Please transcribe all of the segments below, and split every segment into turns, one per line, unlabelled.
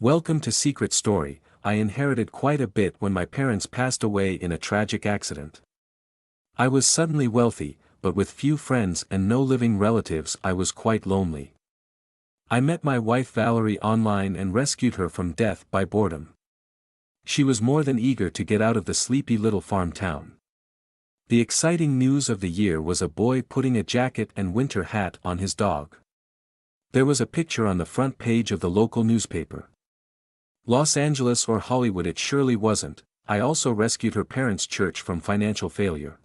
Welcome to Secret Story. I inherited quite a bit when my parents passed away in a tragic accident. I was suddenly wealthy, but with few friends and no living relatives. I was quite lonely. I met my wife Valerie online and rescued her from death by boredom. She was more than eager to get out of the sleepy little farm town. The exciting news of the year was a boy putting a jacket and winter hat on his dog. There was a picture on the front page of the local newspaper. Los Angeles or Hollywood, it surely wasn't. I also rescued her parents' church from financial failure.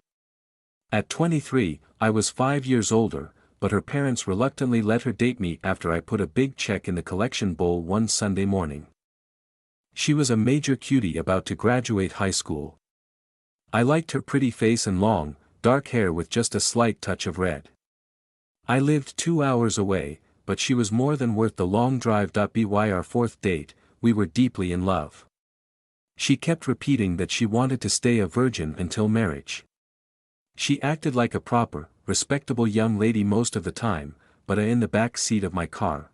At 23, I was 5 years older, but her parents reluctantly let her date me after I put a big check in the collection bowl one Sunday morning. She was a major cutie about to graduate high school. I liked her pretty face and long, dark hair with just a slight touch of red. I lived 2 hours away, but she was more than worth the long drive. By our fourth date, we were deeply in love. She kept repeating that she wanted to stay a virgin until marriage. She acted like a proper, respectable young lady most of the time, but in the back seat of my car.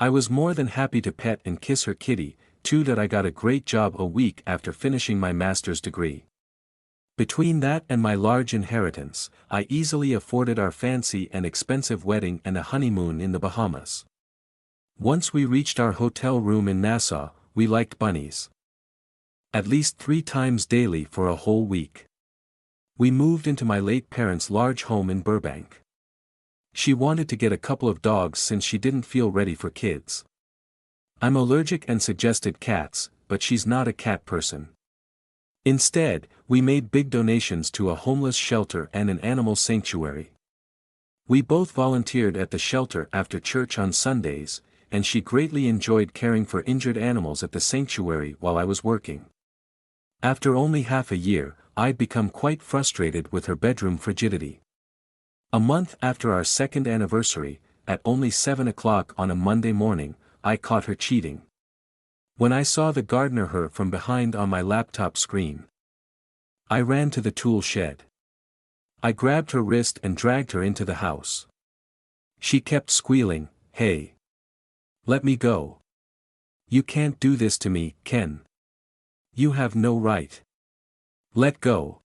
I was more than happy to pet and kiss her kitty, too. That I got a great job a week after finishing my master's degree. Between that and my large inheritance, I easily afforded our fancy and expensive wedding and a honeymoon in the Bahamas. Once we reached our hotel room in Nassau, we liked bunnies. At least 3 times daily for a whole week. We moved into my late parents' large home in Burbank. She wanted to get a couple of dogs since she didn't feel ready for kids. I'm allergic and suggested cats, but she's not a cat person. Instead, we made big donations to a homeless shelter and an animal sanctuary. We both volunteered at the shelter after church on Sundays, and she greatly enjoyed caring for injured animals at the sanctuary while I was working. After only half a year, I'd become quite frustrated with her bedroom frigidity. A month after our second anniversary, at only 7 o'clock on a Monday morning, I caught her cheating. When I saw the gardener her from behind on my laptop screen, I ran to the tool shed. I grabbed her wrist and dragged her into the house. She kept squealing, "Hey! Let me go. You can't do this to me, Ken. You have no right. Let go."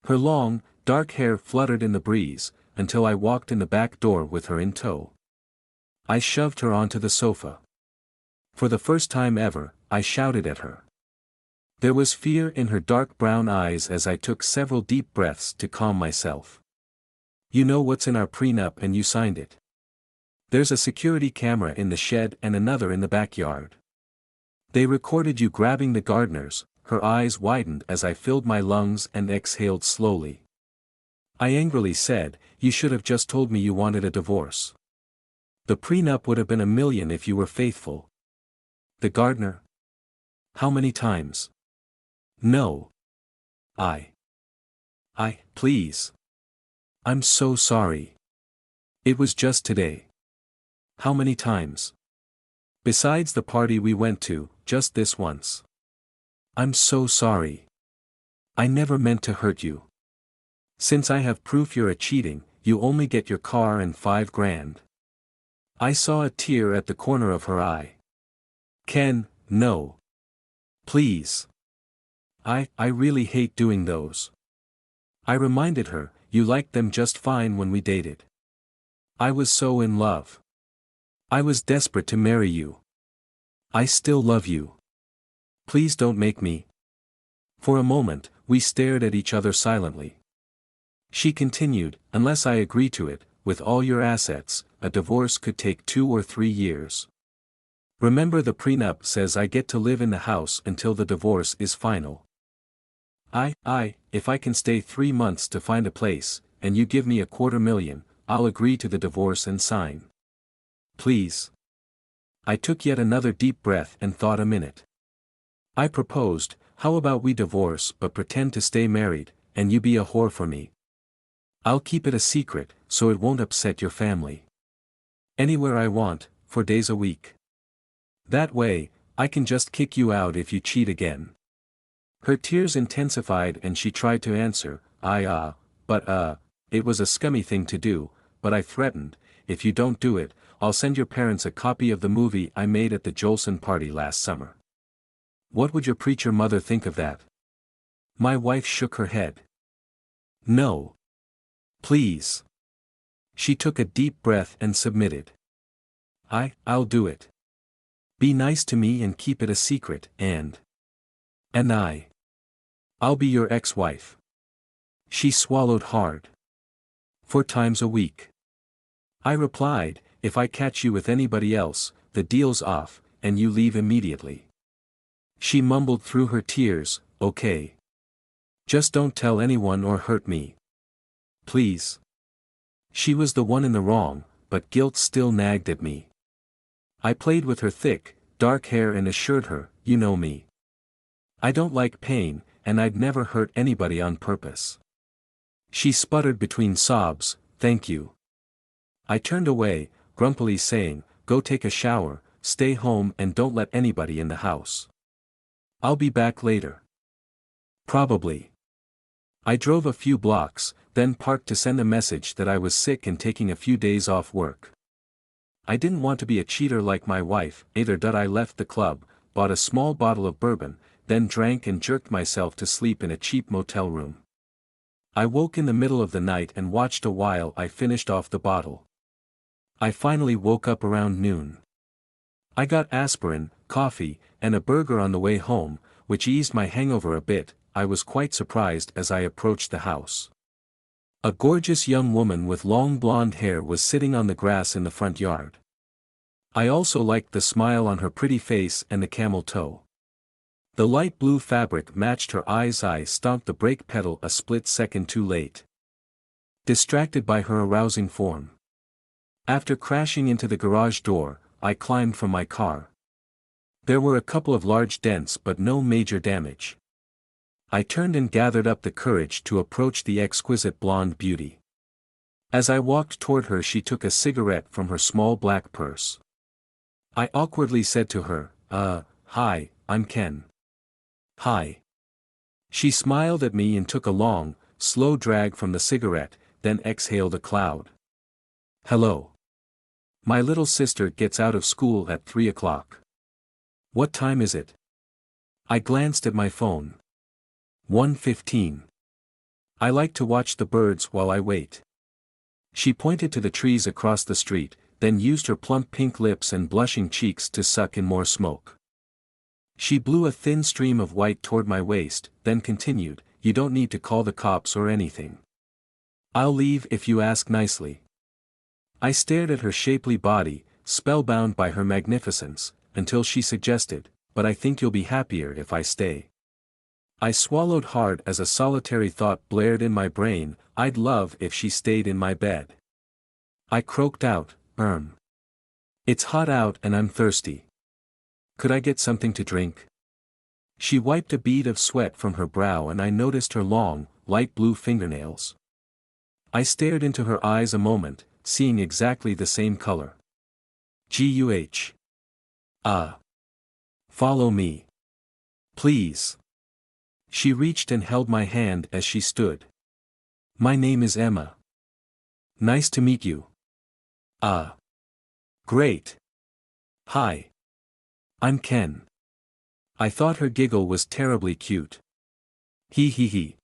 Her long, dark hair fluttered in the breeze, until I walked in the back door with her in tow. I shoved her onto the sofa. For the first time ever, I shouted at her. There was fear in her dark brown eyes as I took several deep breaths to calm myself. "You know what's in our prenup and you signed it. There's a security camera in the shed and another in the backyard. They recorded you grabbing the gardeners." Her eyes widened as I filled my lungs and exhaled slowly. I angrily said, "You should have just told me you wanted a divorce. The prenup would have been $1 million if you were faithful." "The gardener? How many times?" "No. Please. I'm so sorry. It was just today." "How many times?" "Besides the party we went to, just this once." "I'm so sorry. I never meant to hurt you. Since I have proof you're cheating, you only get your car and $5,000. I saw a tear at the corner of her eye. "Ken, no. Please. I really hate doing those." I reminded her, "You liked them just fine when we dated. I was so in love. I was desperate to marry you. I still love you. Please don't make me." For a moment, we stared at each other silently. She continued, "Unless I agree to it, with all your assets, a divorce could take 2 or 3 years. Remember, the prenup says I get to live in the house until the divorce is final. If I can stay 3 months to find a place, and you give me $250,000, I'll agree to the divorce and sign. Please." I took yet another deep breath and thought a minute. I proposed, "How about we divorce but pretend to stay married, and you be a whore for me? I'll keep it a secret, so it won't upset your family. Anywhere I want, 4 days a week. That way, I can just kick you out if you cheat again." Her tears intensified and she tried to answer, it was a scummy thing to do, but I threatened, "If you don't do it, I'll send your parents a copy of the movie I made at the Jolson party last summer. What would your preacher mother think of that? My wife shook her head. No. Please. She took a deep breath and submitted. I'll do it. Be nice to me and keep it a secret, and I'll be your ex-wife. She swallowed hard. 4 times a week. I replied, if I catch you with anybody else, the deal's off, and you leave immediately. She mumbled through her tears, okay. Just don't tell anyone or hurt me. Please. She was the one in the wrong, but guilt still nagged at me. I played with her thick, dark hair and assured her, you know me. I don't like pain, and I'd never hurt anybody on purpose. She sputtered between sobs, thank you. I turned away, grumpily saying, go take a shower, stay home and don't let anybody in the house. I'll be back later. Probably. I drove a few blocks, then parked to send a message that I was sick and taking a few days off work. I didn't want to be a cheater like my wife, either. I left the club, bought a small bottle of bourbon, then drank and jerked myself to sleep in a cheap motel room. I woke in the middle of the night and watched a while I finished off the bottle. I finally woke up around noon. I got aspirin, coffee, and a burger on the way home, which eased my hangover a bit. I was quite surprised as I approached the house. A gorgeous young woman with long blonde hair was sitting on the grass in the front yard. I also liked the smile on her pretty face and the camel toe. The light blue fabric matched her eyes. I stomped the brake pedal a split second too late. Distracted by her arousing form. After crashing into the garage door, I climbed from my car. There were a couple of large dents but no major damage. I turned and gathered up the courage to approach the exquisite blonde beauty. As I walked toward her, she took a cigarette from her small black purse. I awkwardly said to her, hi, I'm Ken. Hi. She smiled at me and took a long, slow drag from the cigarette, then exhaled a cloud. Hello. My little sister gets out of school at 3 o'clock. What time is it? I glanced at my phone. 1:15. I like to watch the birds while I wait. She pointed to the trees across the street, then used her plump pink lips and blushing cheeks to suck in more smoke. She blew a thin stream of white toward my waist, then continued, you don't need to call the cops or anything. I'll leave if you ask nicely. I stared at her shapely body, spellbound by her magnificence, until she suggested, but I think you'll be happier if I stay. I swallowed hard as a solitary thought blared in my brain, I'd love if she stayed in my bed. I croaked out, It's hot out and I'm thirsty. Could I get something to drink? She wiped a bead of sweat from her brow and I noticed her long, light blue fingernails. I stared into her eyes a moment, seeing exactly the same color. Guh. Follow me. Please. She reached and held my hand as she stood. My name is Emma. Nice to meet you. Great. Hi. I'm Ken. I thought her giggle was terribly cute. He.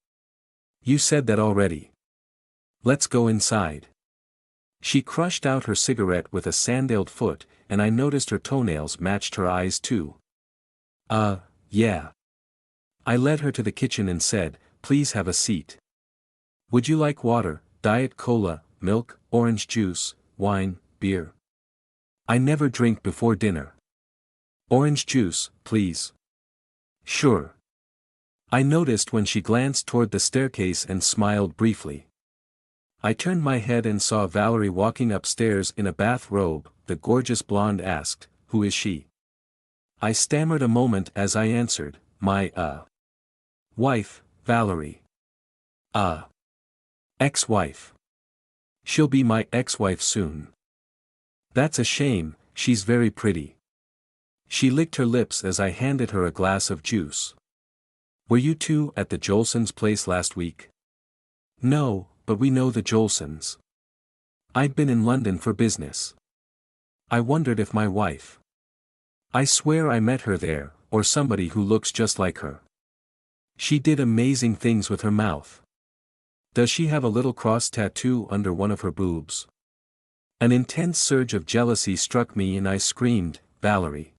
You said that already. Let's go inside. She crushed out her cigarette with a sandaled foot, and I noticed her toenails matched her eyes too. Yeah. I led her to the kitchen and said, please have a seat. Would you like water, diet cola, milk, orange juice, wine, beer? I never drink before dinner. Orange juice, please. Sure. I noticed when she glanced toward the staircase and smiled briefly. I turned my head and saw Valerie walking upstairs in a bathrobe. The gorgeous blonde asked, who is she? I stammered a moment as I answered, my, wife, Valerie. Ex-wife. She'll be my ex-wife soon. That's a shame, she's very pretty. She licked her lips as I handed her a glass of juice. Were you two at the Jolsons' place last week? No, but we know the Jolsons. I'd been in London for business. I wondered if my wife. I swear I met her there, or somebody who looks just like her. She did amazing things with her mouth. Does she have a little cross tattoo under one of her boobs? An intense surge of jealousy struck me and I screamed, Valerie.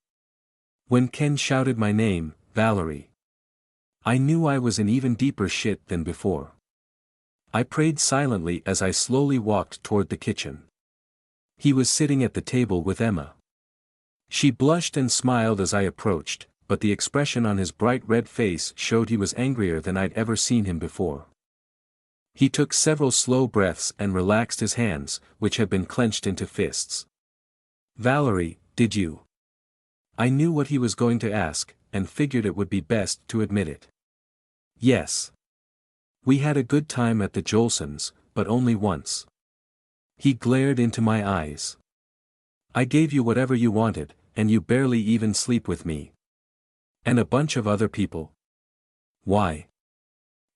When Ken shouted my name, Valerie, I knew I was in even deeper shit than before. I prayed silently as I slowly walked toward the kitchen. He was sitting at the table with Emma. She blushed and smiled as I approached, but the expression on his bright red face showed he was angrier than I'd ever seen him before. He took several slow breaths and relaxed his hands, which had been clenched into fists. Valerie, did you? I knew what he was going to ask, and figured it would be best to admit it. Yes. We had a good time at the Jolsons, but only once. He glared into my eyes. I gave you whatever you wanted, and you barely even sleep with me. And a bunch of other people. Why?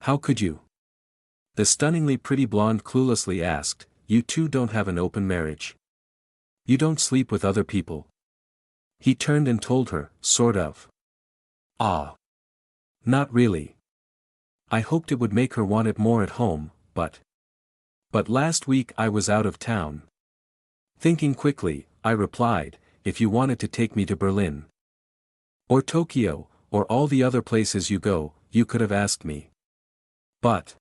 How could you? The stunningly pretty blonde cluelessly asked, You two don't have an open marriage. You don't sleep with other people. He turned and told her, sort of. Ah. Not really. I hoped it would make her want it more at home, but last week I was out of town. Thinking quickly, I replied, if you wanted to take me to Berlin. Or Tokyo, or all the other places you go, you could have asked me. But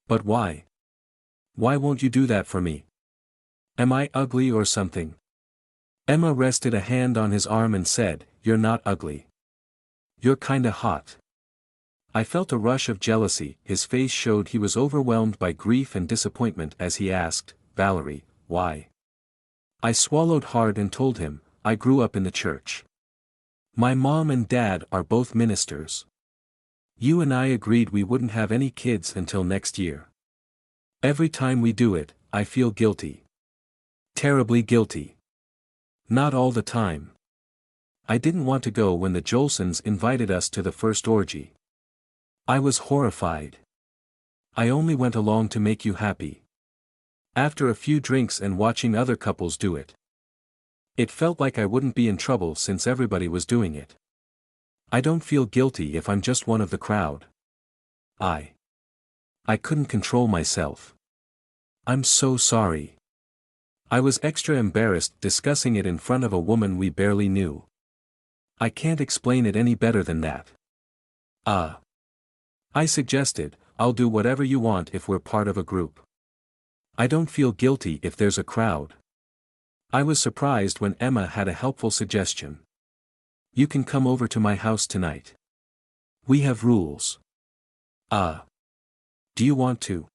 why? Why won't you do that for me? Am I ugly or something? Emma rested a hand on his arm and said, You're not ugly. You're kinda hot. I felt a rush of jealousy. His face showed he was overwhelmed by grief and disappointment as he asked, Valerie, why? I swallowed hard and told him, I grew up in the church. My mom and dad are both ministers. You and I agreed we wouldn't have any kids until next year. Every time we do it, I feel guilty. Terribly guilty. Not all the time. I didn't want to go when the Jolsons invited us to the first orgy. I was horrified. I only went along to make you happy. After a few drinks and watching other couples do it. It felt like I wouldn't be in trouble since everybody was doing it. I don't feel guilty if I'm just one of the crowd. I couldn't control myself. I'm so sorry. I was extra embarrassed discussing it in front of a woman we barely knew. I can't explain it any better than that. I suggested, I'll do whatever you want if we're part of a group. I don't feel guilty if there's a crowd. I was surprised when Emma had a helpful suggestion. You can come over to my house tonight. We have rules. Do you want to?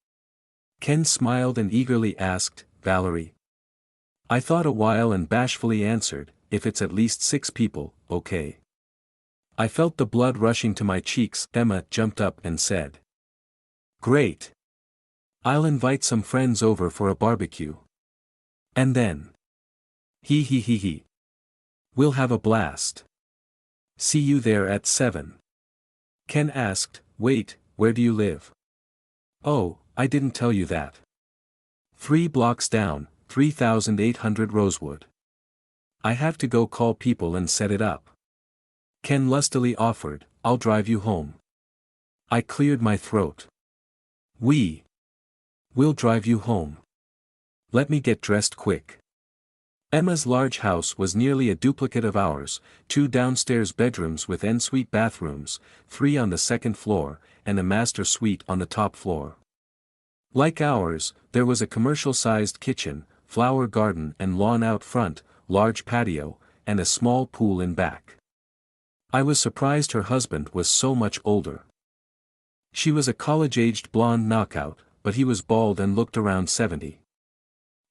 Ken smiled and eagerly asked, Valerie. I thought a while and bashfully answered, if it's at least 6 people, okay. I felt the blood rushing to my cheeks. Emma jumped up and said. Great. I'll invite some friends over for a barbecue. And then. He. We'll have a blast. See you there at 7. Ken asked, wait, where do you live? Oh, I didn't tell you that. 3 blocks down, 3800 Rosewood. I have to go call people and set it up. Ken lustily offered, I'll drive you home. I cleared my throat. We'll drive you home. Let me get dressed quick. Emma's large house was nearly a duplicate of ours, 2 downstairs bedrooms with ensuite bathrooms, 3 on the second floor, and a master suite on the top floor. Like ours, there was a commercial-sized kitchen, flower garden and lawn out front, large patio, and a small pool in back. I was surprised her husband was so much older. She was a college-aged blonde knockout, but he was bald and looked around 70.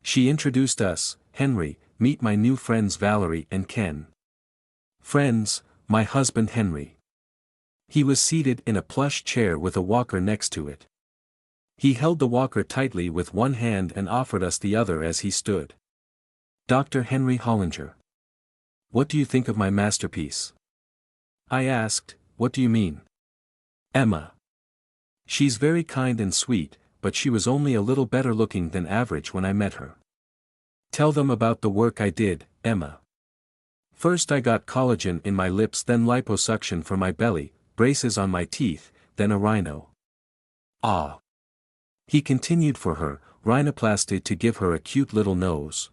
She introduced us, Henry, meet my new friends Valerie and Ken. Friends, my husband Henry. He was seated in a plush chair with a walker next to it. He held the walker tightly with one hand and offered us the other as he stood. Dr. Henry Hollinger. What do you think of my masterpiece? I asked, what do you mean? Emma. She's very kind and sweet, but she was only a little better looking than average when I met her. Tell them about the work I did, Emma. First I got collagen in my lips, then liposuction for my belly, braces on my teeth, then a rhino. Ah. He continued for her, rhinoplasty to give her a cute little nose.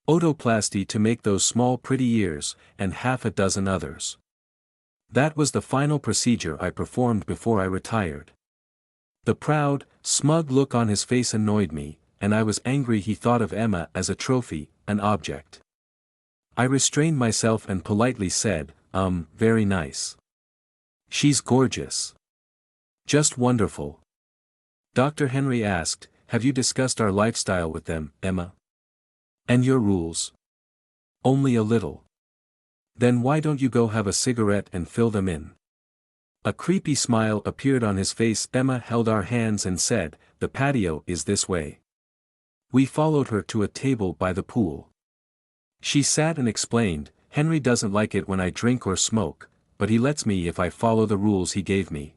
Otoplasty to make those small pretty ears, and half a dozen others. That was the final procedure I performed before I retired. The proud, smug look on his face annoyed me, and I was angry he thought of Emma as a trophy, an object. I restrained myself and politely said, very nice. She's gorgeous. Just wonderful. Dr. Henry asked, have you discussed our lifestyle with them, Emma? And your rules? Only a little. Then why don't you go have a cigarette and fill them in? A creepy smile appeared on his face. Emma held our hands and said, the patio is this way. We followed her to a table by the pool. She sat and explained, Henry doesn't like it when I drink or smoke, but he lets me if I follow the rules he gave me.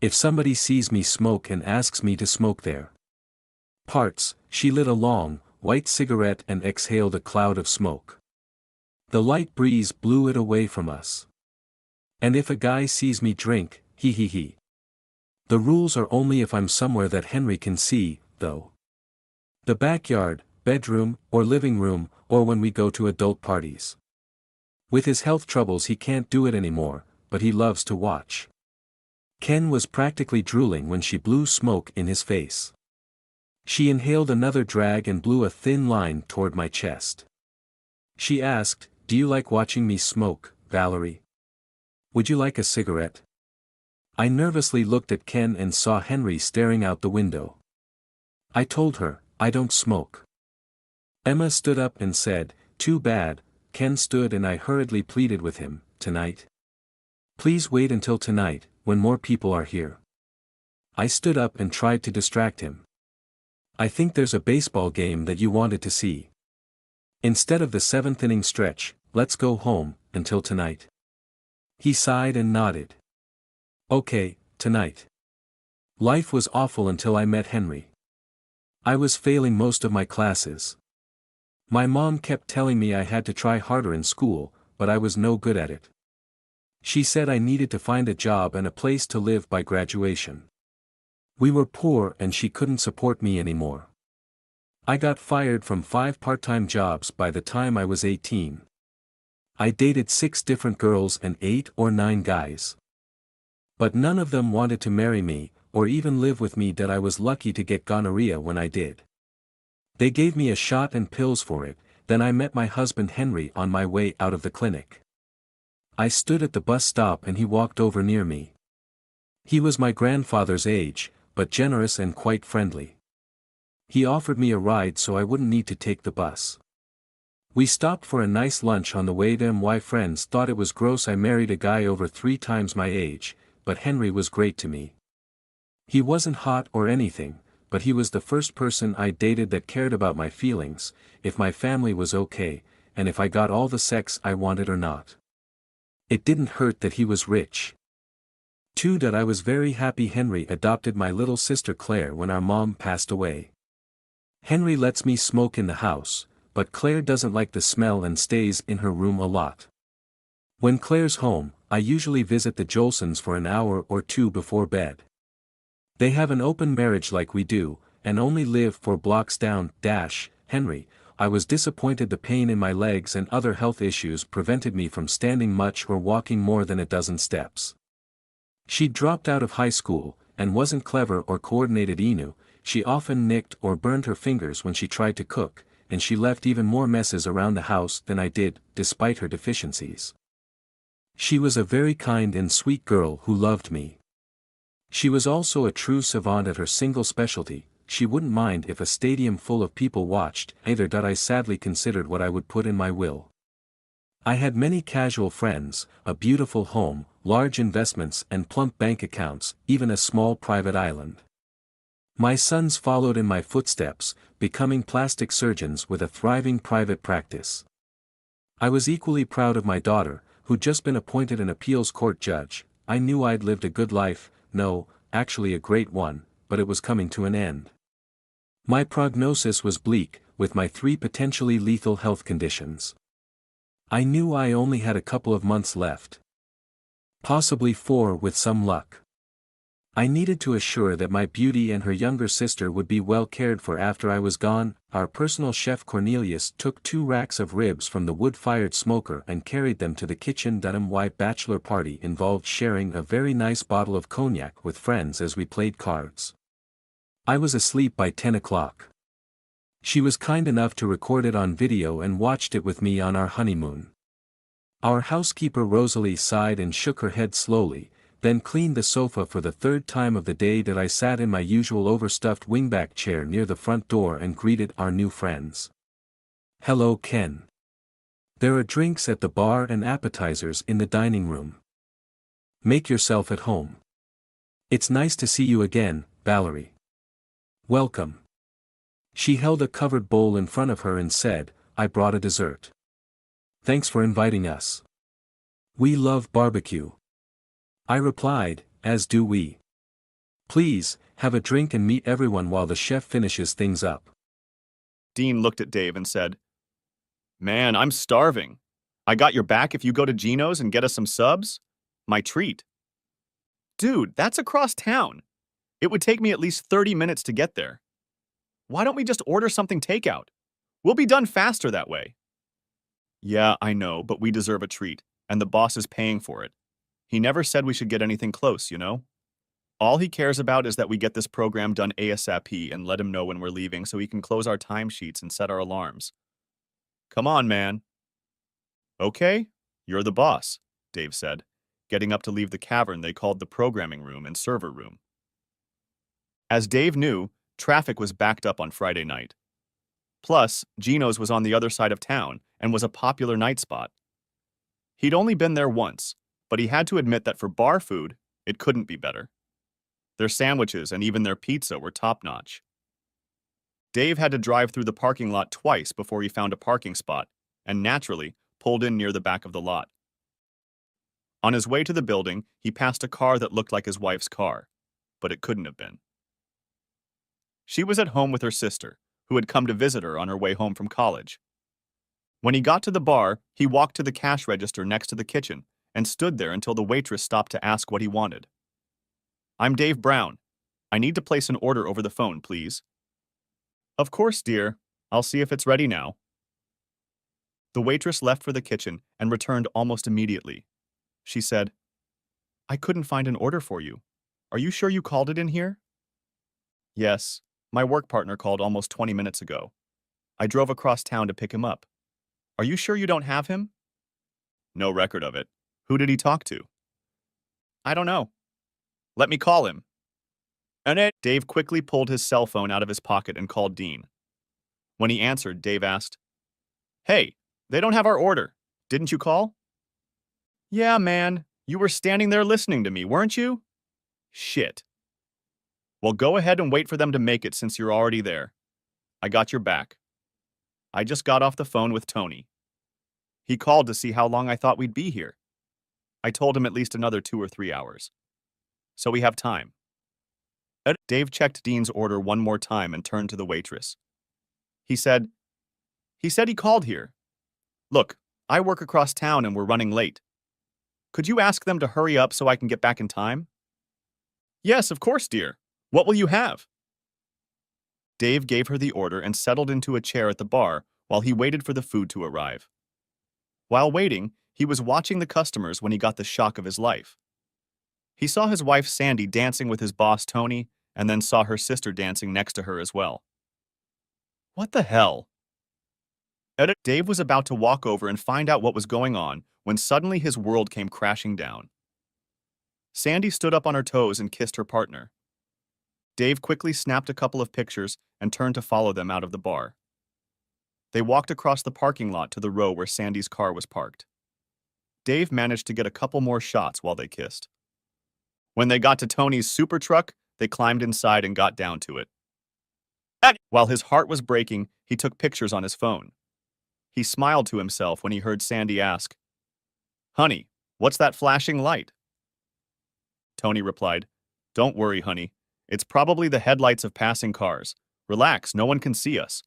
If somebody sees me smoke and asks me to smoke their parts, she lit a long, white cigarette and exhaled a cloud of smoke. The light breeze blew it away from us. And if a guy sees me drink, he. The rules are only if I'm somewhere that Henry can see, though. The backyard, bedroom, or living room, or when we go to adult parties. With his health troubles he can't do it anymore, but he loves to watch. Ken was practically drooling when she blew smoke in his face. She inhaled another drag and blew a thin line toward my chest. She asked, do you like watching me smoke, Valerie? Would you like a cigarette? I nervously looked at Ken and saw Henry staring out the window. I told her, I don't smoke. Emma stood up and said, too bad. Ken stood and I hurriedly pleaded with him, tonight? Please wait until tonight, when more people are here. I stood up and tried to distract him. I think there's a baseball game that you wanted to see. Instead of the seventh inning stretch, let's go home, until tonight. He sighed and nodded. Okay, tonight. Life was awful until I met Henry. I was failing most of my classes. My mom kept telling me I had to try harder in school, but I was no good at it. She said I needed to find a job and a place to live by graduation. We were poor and she couldn't support me anymore. I got fired from 5 part-time jobs by the time I was 18. I dated 6 different girls and 8 or 9 guys. But none of them wanted to marry me, or even live with me. That I was lucky to get gonorrhea when I did. They gave me a shot and pills for it. Then I met my husband Henry on my way out of the clinic. I stood at the bus stop and he walked over near me. He was my grandfather's age, but generous and quite friendly. He offered me a ride so I wouldn't need to take the bus. We stopped for a nice lunch on the way. My friends thought it was gross I married a guy over 3 times my age, but Henry was great to me. He wasn't hot or anything, but he was the first person I dated that cared about my feelings, if my family was okay, and if I got all the sex I wanted or not. It didn't hurt that he was rich. Too, that I was very happy Henry adopted my little sister Claire when our mom passed away. Henry lets me smoke in the house, but Claire doesn't like the smell and stays in her room a lot. When Claire's home, I usually visit the Jolsons for an hour or 2 before bed. They have an open marriage like we do, and only live 4 blocks down. Henry, I was disappointed the pain in my legs and other health issues prevented me from standing much or walking more than a dozen steps. She dropped out of high school, and wasn't clever or coordinated. She often nicked or burned her fingers when she tried to cook, and she left even more messes around the house than I did, despite her deficiencies. She was a very kind and sweet girl who loved me. She was also a true savant at her single specialty. She wouldn't mind if a stadium full of people watched, either. I sadly considered what I would put in my will. I had many casual friends, a beautiful home, large investments and plump bank accounts, even a small private island. My sons followed in my footsteps, becoming plastic surgeons with a thriving private practice. I was equally proud of my daughter, who'd just been appointed an appeals court judge. I knew I'd lived a good life, no, actually a great one, but it was coming to an end. My prognosis was bleak, with my 3 potentially lethal health conditions. I knew I only had a couple of months left. Possibly 4 with some luck. I needed to assure that my beauty and her younger sister would be well cared for after I was gone. Our personal chef Cornelius took 2 racks of ribs from the wood-fired smoker and carried them to the kitchen. My bachelor party involved sharing a very nice bottle of cognac with friends as we played cards. I was asleep by 10 o'clock. She was kind enough to record it on video and watched it with me on our honeymoon. Our housekeeper Rosalie sighed and shook her head slowly, then cleaned the sofa for the 3rd time of the day that I sat in my usual overstuffed wingback chair near the front door and greeted our new friends. "Hello, Ken. There are drinks at the bar and appetizers in the dining room. Make yourself at home. It's nice to see you again, Valerie. Welcome." She held a covered bowl in front of her and said, "I brought a dessert. Thanks for inviting us. We love barbecue." I replied, "As do we. Please, have a drink and meet everyone while the chef finishes things up."
Dean looked at Dave and said, "Man, I'm starving. I got your back if you go to Gino's and get us some subs? My treat." "Dude, that's across town. It would take me at least 30 minutes to get there. Why don't we just order something takeout? We'll be done faster that way." "Yeah, I know, but we deserve a treat, and the boss is paying for it. He never said we should get anything close, you know? All he cares about is that we get this program done ASAP and let him know when we're leaving so he can close our timesheets and set our alarms. Come on, man." "Okay, you're the boss," Dave said, getting up to leave the cavern they called the programming room and server room. As Dave knew, traffic was backed up on Friday night. Plus, Gino's was on the other side of town and was a popular night spot. He'd only been there once, but he had to admit that for bar food, it couldn't be better. Their sandwiches and even their pizza were top-notch. Dave had to drive through the parking lot twice before he found a parking spot, and naturally, pulled in near the back of the lot. On his way to the building, he passed a car that looked like his wife's car, but it couldn't have been. She was at home with her sister, who had come to visit her on her way home from college. When he got to the bar, he walked to the cash register next to the kitchen and stood there until the waitress stopped to ask what he wanted. "I'm Dave Brown. I need to place an order over the phone, please." "Of course, dear. I'll see if it's ready now." The waitress left for the kitchen and returned almost immediately. She said, "I couldn't find an order for you. Are you sure you called it in here?" "Yes. My work partner called almost 20 minutes ago. I drove across town to pick him up. Are you sure you don't have him?" "No record of it. Who did he talk to?" "I don't know. Let me call him." Dave quickly pulled his cell phone out of his pocket and called Dean. When he answered, Dave asked, "Hey, they don't have our order. Didn't you call?" "Yeah, man. You were standing there listening to me, weren't you?" "Shit." "Well, go ahead and wait for them to make it since you're already there. I got your back. I just got off the phone with Tony. He called to see how long I thought we'd be here. I told him at least another 2 or 3 hours. So we have time." Dave checked Dean's order one more time and turned to the waitress. He said he called here. Look, I work across town and we're running late. Could you ask them to hurry up so I can get back in time?" "Yes, of course, dear. What will you have?" Dave gave her the order and settled into a chair at the bar while he waited for the food to arrive. While waiting, he was watching the customers when he got the shock of his life. He saw his wife Sandy dancing with his boss Tony, and then saw her sister dancing next to her as well. What the hell? Dave was about to walk over and find out what was going on when suddenly his world came crashing down. Sandy stood up on her toes and kissed her partner. Dave quickly snapped a couple of pictures and turned to follow them out of the bar. They walked across the parking lot to the row where Sandy's car was parked. Dave managed to get a couple more shots while they kissed. When they got to Tony's super truck, they climbed inside and got down to it. While his heart was breaking, he took pictures on his phone. He smiled to himself when he heard Sandy ask, "Honey, what's that flashing light?" Tony replied, "Don't worry, honey. It's probably the headlights of passing cars. Relax, no one can see us."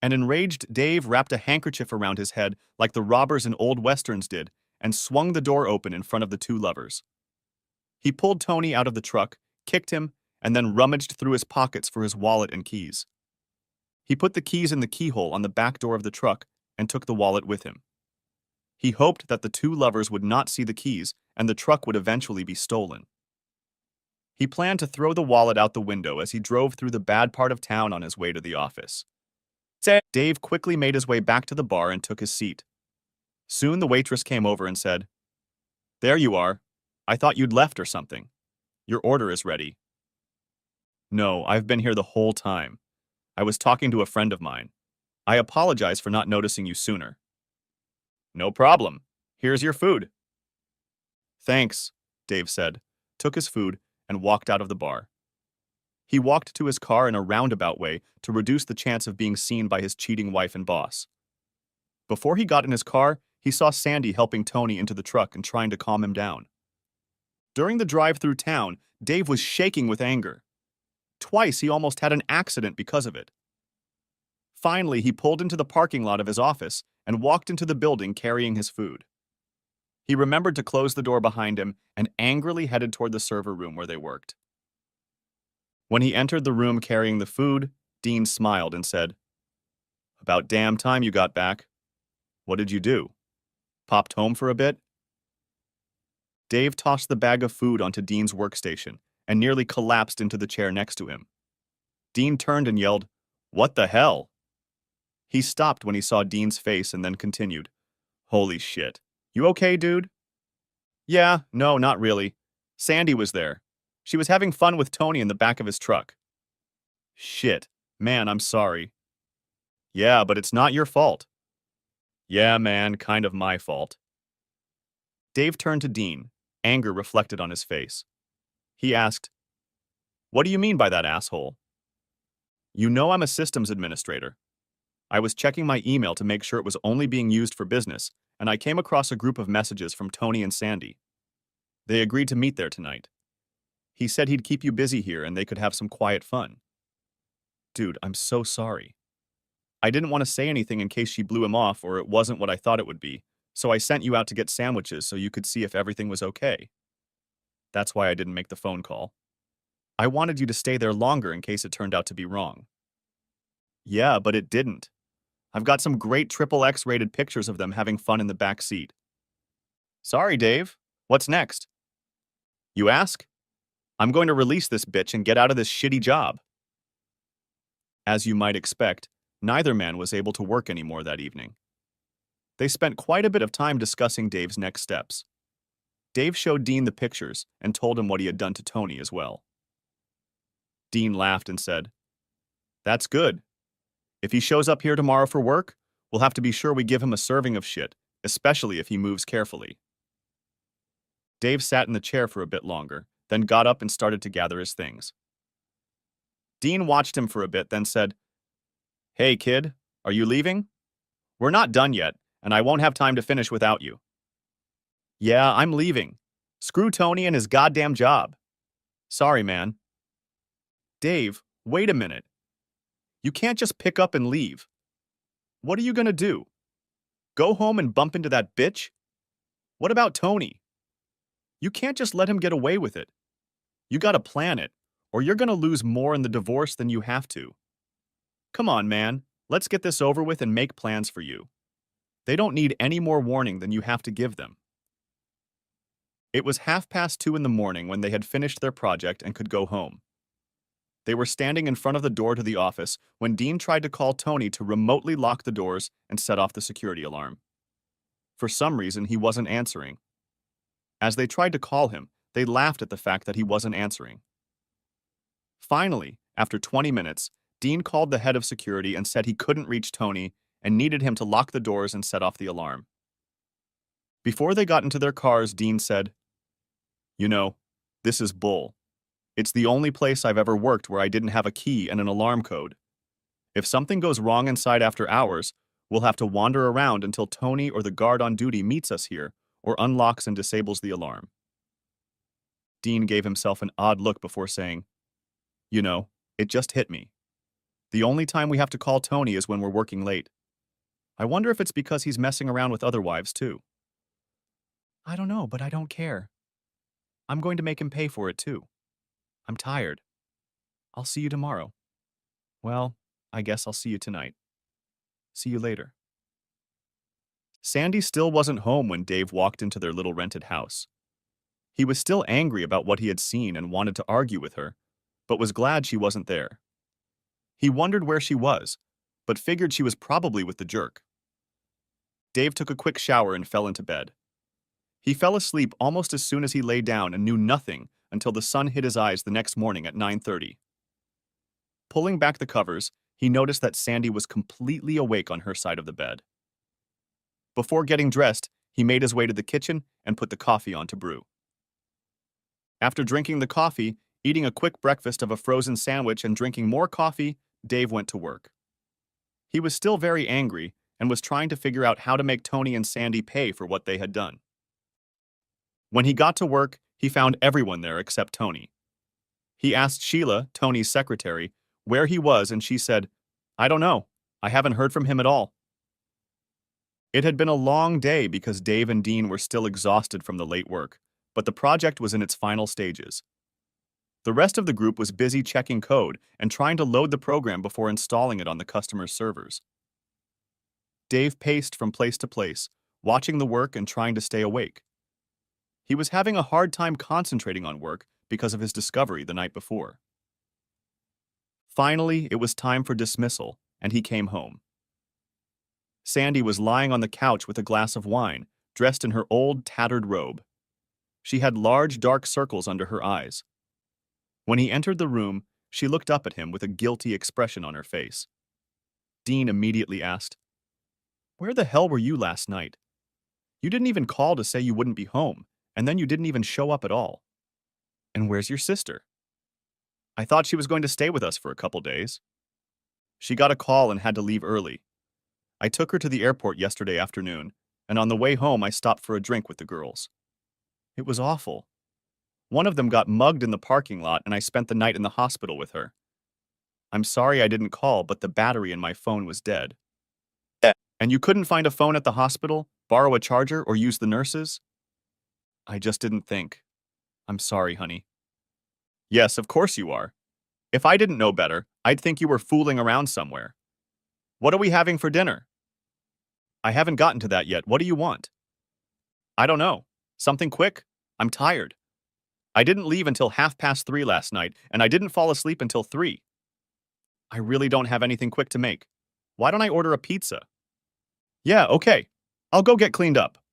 An enraged Dave wrapped a handkerchief around his head like the robbers in old westerns did and swung the door open in front of the two lovers. He pulled Tony out of the truck, kicked him, and then rummaged through his pockets for his wallet and keys. He put the keys in the keyhole on the back door of the truck and took the wallet with him. He hoped that the two lovers would not see the keys and the truck would eventually be stolen. He planned to throw the wallet out the window as he drove through the bad part of town on his way to the office. Dave quickly made his way back to the bar and took his seat. Soon the waitress came over and said, "There you are. I thought you'd left or something. Your order is ready." "No, I've been here the whole time. I was talking to a friend of mine. I apologize for not noticing you sooner." "No problem. Here's your food." "Thanks," Dave said, took his food, and walked out of the bar. He walked to his car in a roundabout way to reduce the chance of being seen by his cheating wife and boss. Before he got in his car, he saw Sandy helping Tony into the truck and trying to calm him down. During the drive through town, Dave was shaking with anger. Twice he almost had an accident because of it. Finally, he pulled into the parking lot of his office and walked into the building carrying his food. He remembered to close the door behind him and angrily headed toward the server room where they worked. When he entered the room carrying the food, Dean smiled and said, "About damn time you got back. What did you do? Popped home for a bit?" Dave tossed the bag of food onto Dean's workstation and nearly collapsed into the chair next to him. Dean turned and yelled, "What the hell?" He stopped when he saw Dean's face and then continued, "Holy shit. You okay, dude?" "Yeah, no, not really. Sandy was there. She was having fun with Tony in the back of his truck." "Shit. Man, I'm sorry." "Yeah, but it's not your fault." "Yeah, man, kind of my fault." Dave turned to Dean, anger reflected on his face. He asked, "What do you mean by that, asshole?" "You know I'm a systems administrator. I was checking my email to make sure it was only being used for business, and I came across a group of messages from Tony and Sandy. They agreed to meet there tonight. He said he'd keep you busy here and they could have some quiet fun." "Dude, I'm so sorry. I didn't want to say anything in case she blew him off or it wasn't what I thought it would be, so I sent you out to get sandwiches so you could see if everything was okay. That's why I didn't make the phone call. I wanted you to stay there longer in case it turned out to be wrong." "Yeah, but it didn't. I've got some great XXX rated pictures of them having fun in the back seat." "Sorry, Dave. What's next?" "You ask? I'm going to release this bitch and get out of this shitty job." As you might expect, neither man was able to work anymore that evening. They spent quite a bit of time discussing Dave's next steps. Dave showed Dean the pictures and told him what he had done to Tony as well. Dean laughed and said, "That's good. If he shows up here tomorrow for work, we'll have to be sure we give him a serving of shit, especially if he moves carefully." Dave sat in the chair for a bit longer, then got up and started to gather his things. Dean watched him for a bit, then said, "Hey, kid, are you leaving? We're not done yet, and I won't have time to finish without you." "Yeah, I'm leaving. Screw Tony and his goddamn job. Sorry, man." "Dave, wait a minute. You can't just pick up and leave. What are you gonna do? Go home and bump into that bitch? What about Tony? You can't just let him get away with it. You gotta plan it, or you're gonna lose more in the divorce than you have to. Come on, man. Let's get this over with and make plans for you. They don't need any more warning than you have to give them." It was 2:30 in the morning when they had finished their project and could go home. They were standing in front of the door to the office when Dean tried to call Tony to remotely lock the doors and set off the security alarm. For some reason, he wasn't answering. As they tried to call him, they laughed at the fact that he wasn't answering. Finally, after 20 minutes, Dean called the head of security and said he couldn't reach Tony and needed him to lock the doors and set off the alarm. Before they got into their cars, Dean said, "You know, this is bull. It's the only place I've ever worked where I didn't have a key and an alarm code. If something goes wrong inside after hours, we'll have to wander around until Tony or the guard on duty meets us here or unlocks and disables the alarm." Dean gave himself an odd look before saying, "You know, it just hit me. The only time we have to call Tony is when we're working late. I wonder if it's because he's messing around with other wives, too. I don't know, but I don't care. I'm going to make him pay for it, too. I'm tired. I'll see you tomorrow. Well, I guess I'll see you tonight. See you later. Sandy still wasn't home when Dave walked into their little rented house. He was still angry about what he had seen and wanted to argue with her, but was glad she wasn't there. He wondered where she was, but figured she was probably with the jerk. Dave took a quick shower and fell into bed. He fell asleep almost as soon as he lay down and knew nothing until the sun hit his eyes the next morning at 9:30. Pulling back the covers, he noticed that Sandy was completely awake on her side of the bed. Before getting dressed, he made his way to the kitchen and put the coffee on to brew. After drinking the coffee, eating a quick breakfast of a frozen sandwich and drinking more coffee, Dave went to work. He was still very angry and was trying to figure out how to make Tony and Sandy pay for what they had done. When he got to work, he found everyone there except Tony. He asked Sheila, Tony's secretary, where he was, and she said, "I don't know. I haven't heard from him at all." It had been a long day because Dave and Dean were still exhausted from the late work, but the project was in its final stages. The rest of the group was busy checking code and trying to load the program before installing it on the customer's servers. Dave paced from place to place, watching the work and trying to stay awake. He was having a hard time concentrating on work because of his discovery the night before. Finally, it was time for dismissal, and he came home. Sandy was lying on the couch with a glass of wine, dressed in her old, tattered robe. She had large, dark circles under her eyes. When he entered the room, she looked up at him with a guilty expression on her face. Dean immediately asked, "Where the hell were you last night? You didn't even call to say you wouldn't be home, and then you didn't even show up at all. And where's your sister? I thought she was going to stay with us for a couple days. She got a call and had to leave early. I took her to the airport yesterday afternoon, and on the way home I stopped for a drink with the girls. It was awful. One of them got mugged in the parking lot, and I spent the night in the hospital with her. I'm sorry I didn't call, but the battery in my phone was dead." "And you couldn't find a phone at the hospital, borrow a charger, or use the nurses?" "I just didn't think. I'm sorry, honey." "Yes, of course you are. If I didn't know better, I'd think you were fooling around somewhere. What are we having for dinner?" "I haven't gotten to that yet. What do you want?" "I don't know. Something quick? I'm tired. I didn't leave until 3:30 last night, and I didn't fall asleep until 3. I really don't have anything quick to make. Why don't I order a pizza?" "Yeah, okay. I'll go get cleaned up."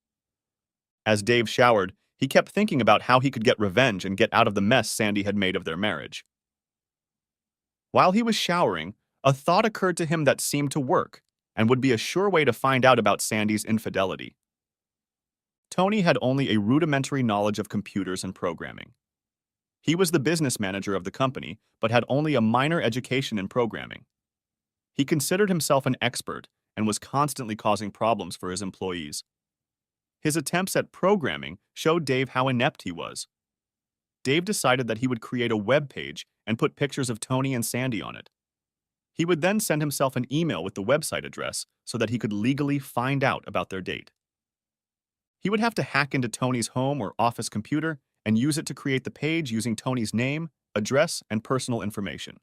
As Dave showered, he kept thinking about how he could get revenge and get out of the mess Sandy had made of their marriage. While he was showering, a thought occurred to him that seemed to work and would be a sure way to find out about Sandy's infidelity. Tony had only a rudimentary knowledge of computers and programming. He was the business manager of the company, but had only a minor education in programming. He considered himself an expert and was constantly causing problems for his employees. His attempts at programming showed Dave how inept he was. Dave decided that he would create a web page and put pictures of Tony and Sandy on it. He would then send himself an email with the website address so that he could legally find out about their date. He would have to hack into Tony's home or office computer and use it to create the page using Tony's name, address, and personal information.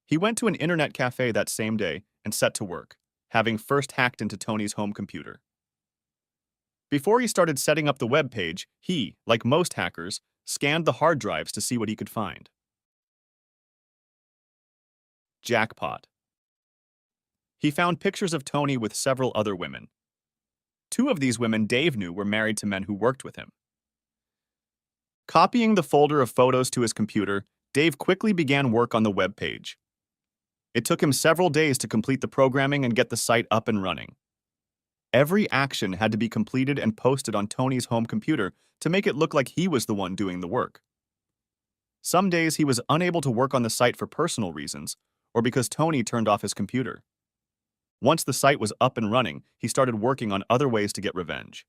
He went to an internet cafe that same day and set to work, having first hacked into Tony's home computer. Before he started setting up the web page, he, like most hackers, scanned the hard drives to see what he could find. Jackpot. He found pictures of Tony with several other women. 2 of these women Dave knew were married to men who worked with him. Copying the folder of photos to his computer, Dave quickly began work on the web page. It took him several days to complete the programming and get the site up and running. Every action had to be completed and posted on Tony's home computer to make it look like he was the one doing the work. Some days he was unable to work on the site for personal reasons, or because Tony turned off his computer. Once the site was up and running, he started working on other ways to get revenge.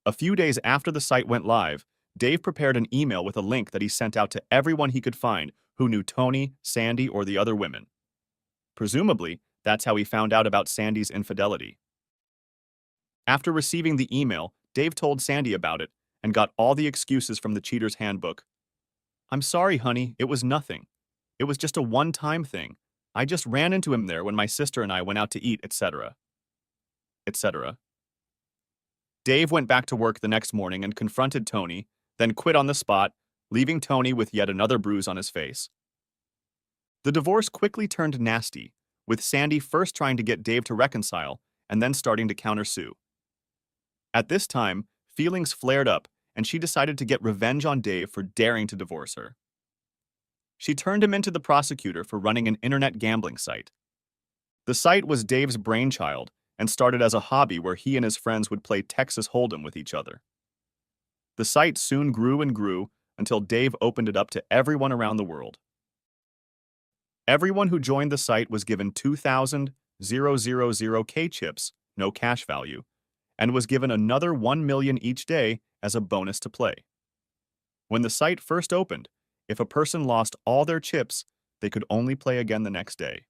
A few days after the site went live, Dave prepared an email with a link that he sent out to everyone he could find who knew Tony, Sandy, or the other women. Presumably, that's how he found out about Sandy's infidelity. After receiving the email, Dave told Sandy about it and got all the excuses from the cheater's handbook. "I'm sorry, honey, it was nothing. It was just a one-time thing. I just ran into him there when my sister and I went out to eat, etc. etc." Dave went back to work the next morning and confronted Tony, then quit on the spot, leaving Tony with yet another bruise on his face. The divorce quickly turned nasty, with Sandy first trying to get Dave to reconcile and then starting to countersue. At this time, feelings flared up, and she decided to get revenge on Dave for daring to divorce her. She turned him into the prosecutor for running an internet gambling site. The site was Dave's brainchild and started as a hobby where he and his friends would play Texas Hold'em with each other. The site soon grew and grew until Dave opened it up to everyone around the world. Everyone who joined the site was given 2,000 K chips, no cash value, and was given another 1 million each day as a bonus to play. When the site first opened, if a person lost all their chips, they could only play again the next day.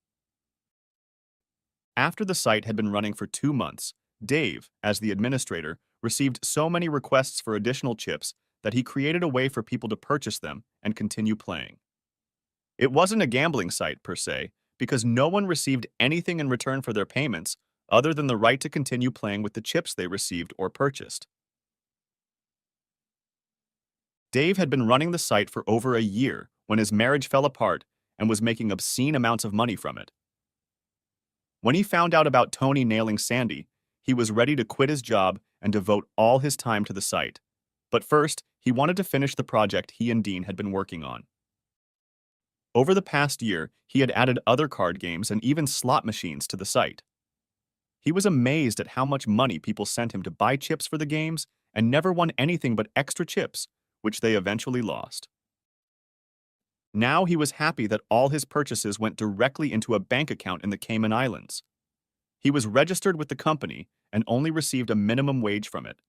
After the site had been running for 2 months, Dave, as the administrator, received so many requests for additional chips that he created a way for people to purchase them and continue playing. It wasn't a gambling site, per se, because no one received anything in return for their payments other than the right to continue playing with the chips they received or purchased. Dave had been running the site for over a year when his marriage fell apart and was making obscene amounts of money from it. When he found out about Tony nailing Sandy, he was ready to quit his job and devote all his time to the site. But first, he wanted to finish the project he and Dean had been working on. Over the past year, he had added other card games and even slot machines to the site. He was amazed at how much money people sent him to buy chips for the games and never won anything but extra chips, which they eventually lost. Now he was happy that all his purchases went directly into a bank account in the Cayman Islands. He was registered with the company and only received a minimum wage from it.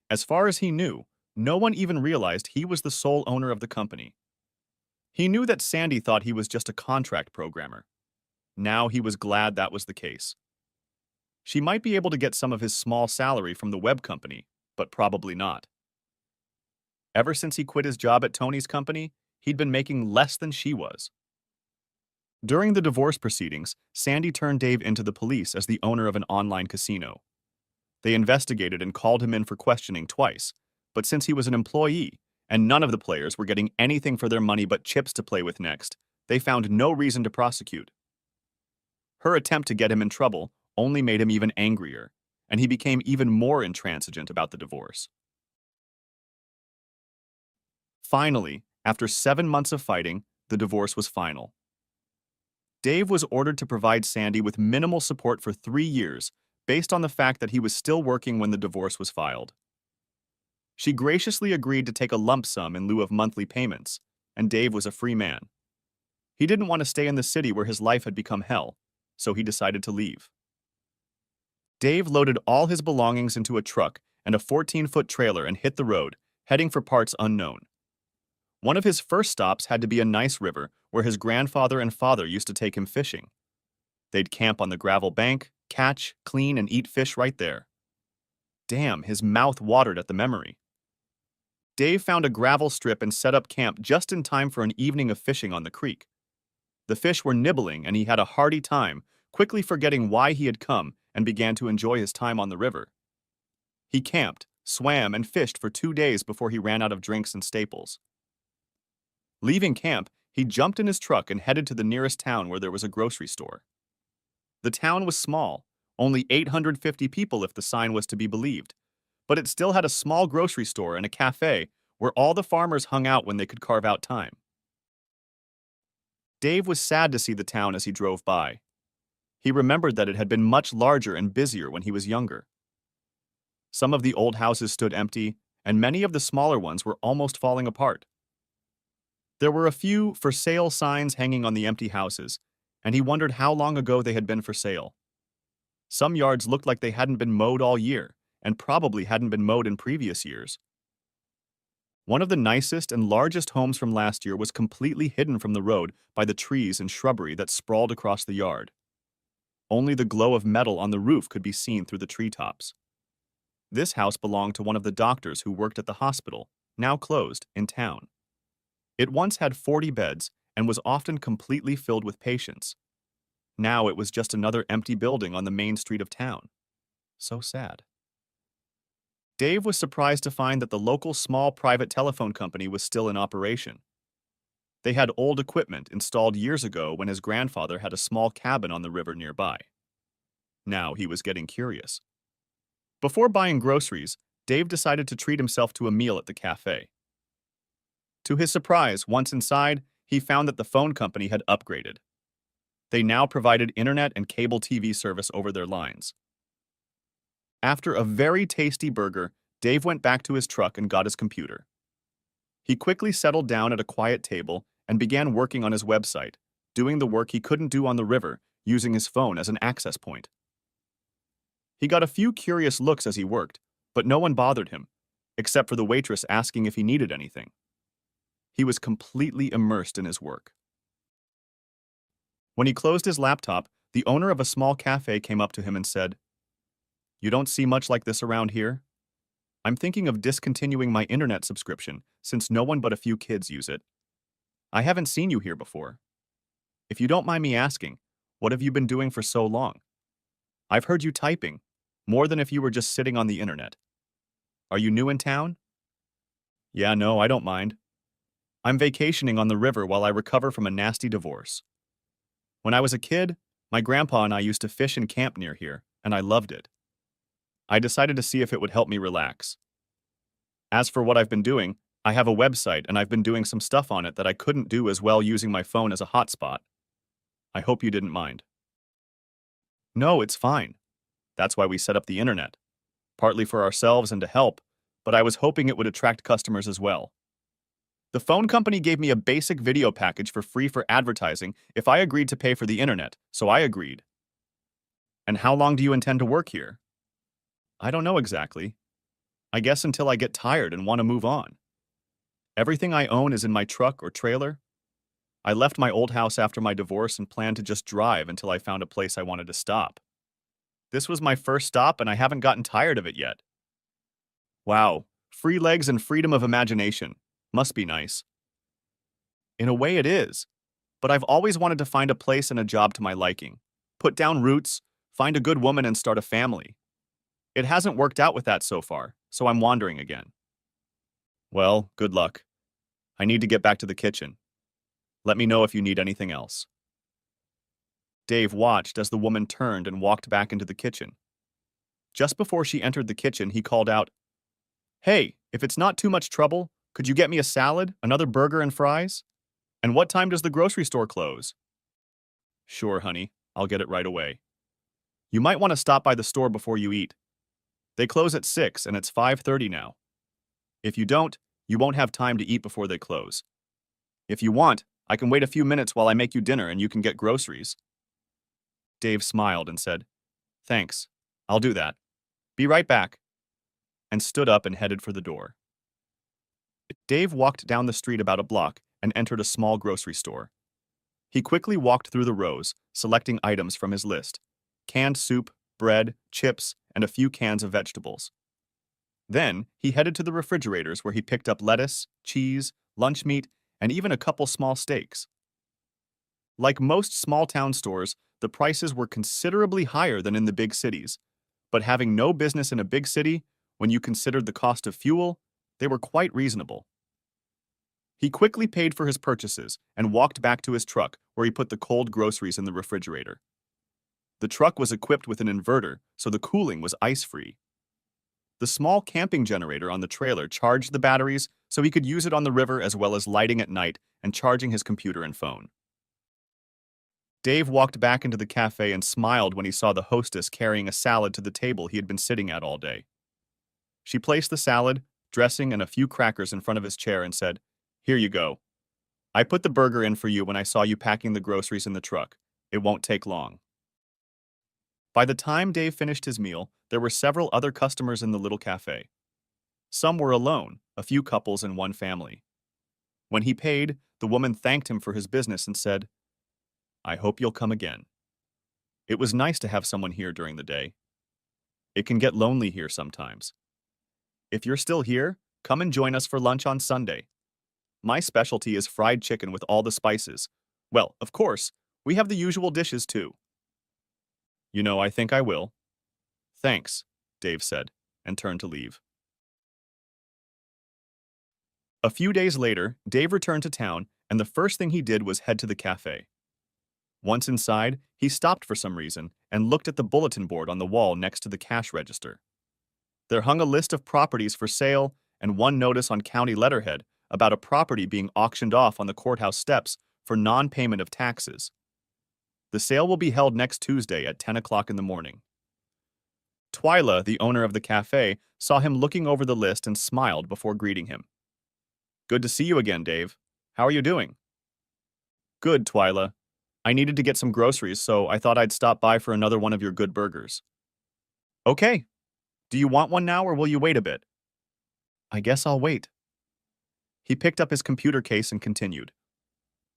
As far as he knew, no one even realized he was the sole owner of the company. He knew that Sandy thought he was just a contract programmer. Now he was glad that was the case. She might be able to get some of his small salary from the web company, but probably not. Ever since he quit his job at Tony's company, he'd been making less than she was. During the divorce proceedings, Sandy turned Dave into the police as the owner of an online casino. They investigated and called him in for questioning twice, but since he was an employee, and none of the players were getting anything for their money but chips to play with next, they found no reason to prosecute. Her attempt to get him in trouble only made him even angrier, and he became even more intransigent about the divorce. Finally, after 7 months of fighting, the divorce was final. Dave was ordered to provide Sandy with minimal support for 3 years, based on the fact that he was still working when the divorce was filed. She graciously agreed to take a lump sum in lieu of monthly payments, and Dave was a free man. He didn't want to stay in the city where his life had become hell, so he decided to leave. Dave loaded all his belongings into a truck and a 14-foot trailer and hit the road, heading for parts unknown. One of his first stops had to be a nice river where his grandfather and father used to take him fishing. They'd camp on the gravel bank, catch, clean, and eat fish right there. Damn, his mouth watered at the memory. Dave found a gravel strip and set up camp just in time for an evening of fishing on the creek. The fish were nibbling and he had a hearty time, quickly forgetting why he had come and began to enjoy his time on the river. He camped, swam, and fished for 2 days before he ran out of drinks and staples. Leaving camp, he jumped in his truck and headed to the nearest town where there was a grocery store. The town was small, only 850 people if the sign was to be believed, but it still had a small grocery store and a cafe where all the farmers hung out when they could carve out time. Dave was sad to see the town as he drove by. He remembered that it had been much larger and busier when he was younger. Some of the old houses stood empty, and many of the smaller ones were almost falling apart. There were a few for sale signs hanging on the empty houses, and he wondered how long ago they had been for sale. Some yards looked like they hadn't been mowed all year, and probably hadn't been mowed in previous years. One of the nicest and largest homes from last year was completely hidden from the road by the trees and shrubbery that sprawled across the yard. Only the glow of metal on the roof could be seen through the treetops. This house belonged to one of the doctors who worked at the hospital, now closed, in town. It once had 40 beds and was often completely filled with patients. Now it was just another empty building on the main street of town. So sad. Dave was surprised to find that the local small private telephone company was still in operation. They had old equipment installed years ago when his grandfather had a small cabin on the river nearby. Now he was getting curious. Before buying groceries, Dave decided to treat himself to a meal at the cafe. To his surprise, once inside, he found that the phone company had upgraded. They now provided internet and cable TV service over their lines. After a very tasty burger, Dave went back to his truck and got his computer. He quickly settled down at a quiet table and began working on his website, doing the work he couldn't do on the river, using his phone as an access point. He got a few curious looks as he worked, but no one bothered him, except for the waitress asking if he needed anything. He was completely immersed in his work. When he closed his laptop, the owner of a small cafe came up to him and said, "You don't see much like this around here? I'm thinking of discontinuing my internet subscription since no one but a few kids use it. I haven't seen you here before. If you don't mind me asking, what have you been doing for so long? I've heard you typing, more than if you were just sitting on the internet. Are you new in town?" "Yeah, no, I don't mind. I'm vacationing on the river while I recover from a nasty divorce. When I was a kid, my grandpa and I used to fish and camp near here, and I loved it. I decided to see if it would help me relax. As for what I've been doing, I have a website and I've been doing some stuff on it that I couldn't do as well using my phone as a hotspot. I hope you didn't mind." "No, it's fine. That's why we set up the internet. Partly for ourselves and to help, but I was hoping it would attract customers as well. The phone company gave me a basic video package for free for advertising if I agreed to pay for the internet, so I agreed." "And how long do you intend to work here?" "I don't know exactly. I guess until I get tired and want to move on. Everything I own is in my truck or trailer. I left my old house after my divorce and planned to just drive until I found a place I wanted to stop. This was my first stop and I haven't gotten tired of it yet." "Wow, free legs and freedom of imagination. Must be nice." "In a way it is, but I've always wanted to find a place and a job to my liking. Put down roots, find a good woman and start a family. It hasn't worked out with that so far, so I'm wandering again." "Well, good luck. I need to get back to the kitchen. Let me know if you need anything else." Dave watched as the woman turned and walked back into the kitchen. Just before she entered the kitchen, he called out, "Hey, if it's not too much trouble, could you get me a salad, another burger and fries? And what time does the grocery store close?" "Sure, honey. I'll get it right away. You might want to stop by the store before you eat. They close at 6 and it's 5:30 now. If you don't, you won't have time to eat before they close. If you want, I can wait a few minutes while I make you dinner and you can get groceries." Dave smiled and said, "Thanks. I'll do that. Be right back," and stood up and headed for the door. Dave walked down the street about a block and entered a small grocery store. He quickly walked through the rows, selecting items from his list: canned soup, bread, chips, and a few cans of vegetables. Then, he headed to the refrigerators where he picked up lettuce, cheese, lunch meat, and even a couple small steaks. Like most small-town stores, the prices were considerably higher than in the big cities, but having no business in a big city, when you considered the cost of fuel, they were quite reasonable. He quickly paid for his purchases and walked back to his truck where he put the cold groceries in the refrigerator. The truck was equipped with an inverter, so the cooling was ice-free. The small camping generator on the trailer charged the batteries so he could use it on the river as well as lighting at night and charging his computer and phone. Dave walked back into the cafe and smiled when he saw the hostess carrying a salad to the table he had been sitting at all day. She placed the salad, dressing, and a few crackers in front of his chair and said, "Here you go. I put the burger in for you when I saw you packing the groceries in the truck. It won't take long." By the time Dave finished his meal, there were several other customers in the little cafe. Some were alone, a few couples and one family. When he paid, the woman thanked him for his business and said, "I hope you'll come again. It was nice to have someone here during the day. It can get lonely here sometimes. If you're still here, come and join us for lunch on Sunday. My specialty is fried chicken with all the spices. Well, of course, we have the usual dishes too." I think I will." "Thanks," Dave said, and turned to leave. A few days later, Dave returned to town, and the first thing he did was head to the cafe. Once inside, he stopped for some reason and looked at the bulletin board on the wall next to the cash register. There hung a list of properties for sale and one notice on county letterhead about a property being auctioned off on the courthouse steps for non-payment of taxes. The sale will be held next Tuesday at 10 o'clock in the morning. Twyla, the owner of the cafe, saw him looking over the list and smiled before greeting him. "Good to see you again, Dave. How are you doing?" "Good, Twyla. I needed to get some groceries, so I thought I'd stop by for another one of your good burgers." "Okay. Do you want one now or will you wait a bit?" "I guess I'll wait." He picked up his computer case and continued.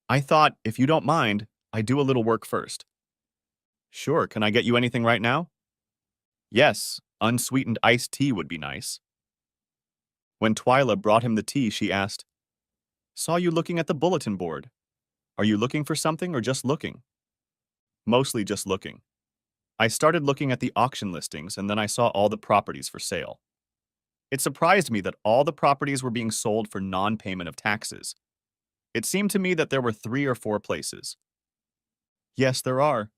"I thought, if you don't mind, I'd do a little work first." "Sure, can I get you anything right now?" "Yes, unsweetened iced tea would be nice." When Twyla brought him the tea, she asked, "Saw you looking at the bulletin board. Are you looking for something or just looking?" "Mostly just looking. I started looking at the auction listings and then I saw all the properties for sale. It surprised me that all the properties were being sold for non-payment of taxes. It seemed to me that there were 3 or 4 places." "Yes, there are.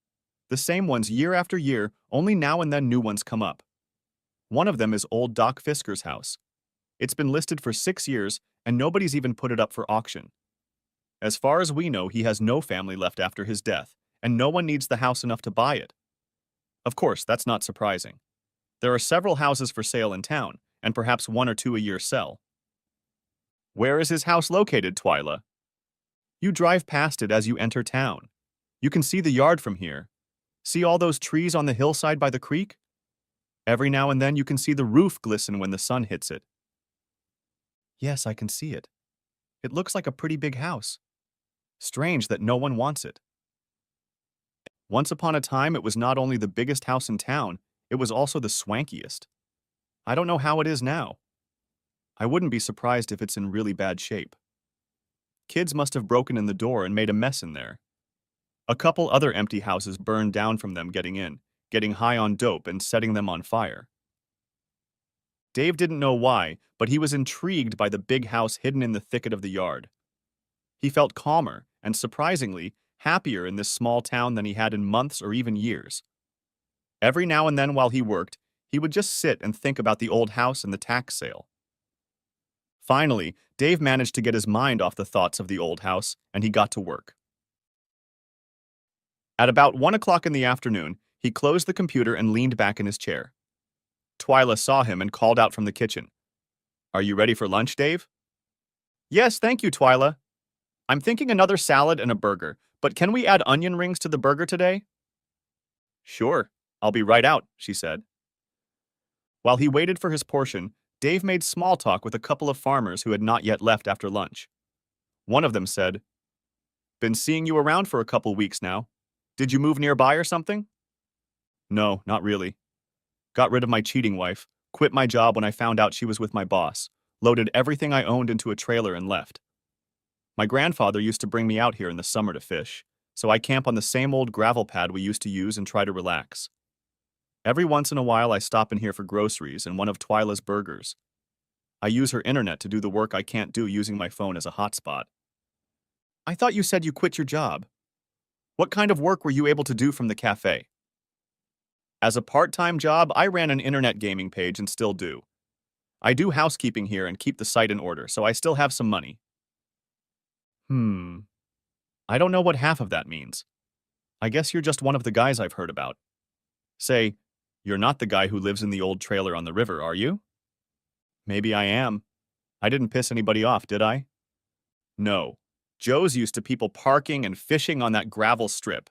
The same ones year after year, only now and then new ones come up. One of them is old Doc Fisker's house. It's been listed for 6 years and nobody's even put it up for auction. As far as we know, he has no family left after his death, and no one needs the house enough to buy it. Of course, that's not surprising. There are several houses for sale in town, and perhaps 1 or 2 a year sell." "Where is his house located, Twyla?" "You drive past it as you enter town. You can see the yard from here. See all those trees on the hillside by the creek? Every now and then you can see the roof glisten when the sun hits it." "Yes, I can see it. It looks like a pretty big house. Strange that no one wants it." "Once upon a time, it was not only the biggest house in town, it was also the swankiest. I don't know how it is now. I wouldn't be surprised if it's in really bad shape. Kids must have broken in the door and made a mess in there. A couple other empty houses burned down from them getting in, getting high on dope and setting them on fire." Dave didn't know why, but he was intrigued by the big house hidden in the thicket of the yard. He felt calmer and, surprisingly, happier in this small town than he had in months or even years. Every now and then while he worked, he would just sit and think about the old house and the tax sale. Finally, Dave managed to get his mind off the thoughts of the old house, and he got to work. At about 1 o'clock in the afternoon, he closed the computer and leaned back in his chair. Twyla saw him and called out from the kitchen, "Are you ready for lunch, Dave?" "Yes, thank you, Twyla. I'm thinking another salad and a burger, but can we add onion rings to the burger today?" "Sure, I'll be right out," she said. While he waited for his portion, Dave made small talk with a couple of farmers who had not yet left after lunch. One of them said, "Been seeing you around for a couple weeks now. Did you move nearby or something?" "No, not really. Got rid of my cheating wife, quit my job when I found out she was with my boss, loaded everything I owned into a trailer and left. My grandfather used to bring me out here in the summer to fish, so I camp on the same old gravel pad we used to use and try to relax. Every once in a while I stop in here for groceries and one of Twyla's burgers. I use her internet to do the work I can't do using my phone as a hotspot." "I thought you said you quit your job. What kind of work were you able to do from the cafe?" "As a part-time job, I ran an internet gaming page and still do. I do housekeeping here and keep the site in order, so I still have some money." I don't know what half of that means. I guess you're just one of the guys I've heard about. Say, you're not the guy who lives in the old trailer on the river, are you?" "Maybe I am. I didn't piss anybody off, did I?" "No. Joe's used to people parking and fishing on that gravel strip.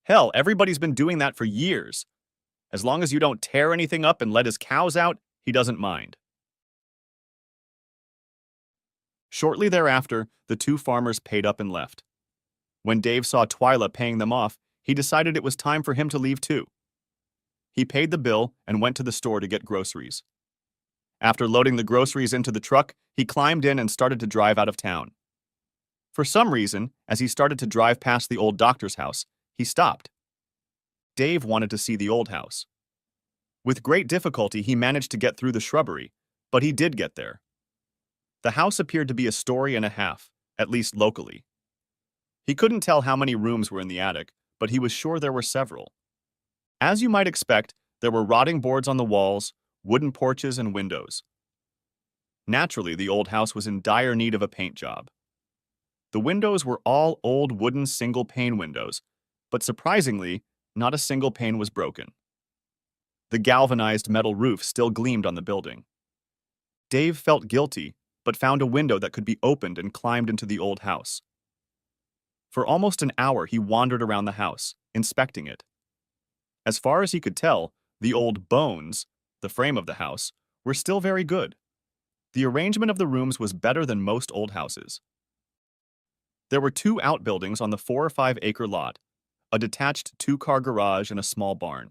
Hell, everybody's been doing that for years. As long as you don't tear anything up and let his cows out, he doesn't mind." Shortly thereafter, the two farmers paid up and left. When Dave saw Twyla paying them off, he decided it was time for him to leave too. He paid the bill and went to the store to get groceries. After loading the groceries into the truck, he climbed in and started to drive out of town. For some reason, as he started to drive past the old doctor's house, he stopped. Dave wanted to see the old house. With great difficulty, he managed to get through the shrubbery, but he did get there. The house appeared to be a story and a half, at least locally. He couldn't tell how many rooms were in the attic, but he was sure there were several. As you might expect, there were rotting boards on the walls, wooden porches, and windows. Naturally, the old house was in dire need of a paint job. The windows were all old wooden single-pane windows, but surprisingly, not a single pane was broken. The galvanized metal roof still gleamed on the building. Dave felt guilty, but found a window that could be opened and climbed into the old house. For almost an hour, he wandered around the house, inspecting it. As far as he could tell, the old bones, the frame of the house, were still very good. The arrangement of the rooms was better than most old houses. There were 2 outbuildings on the 4 or 5 acre lot, a detached 2-car garage and a small barn.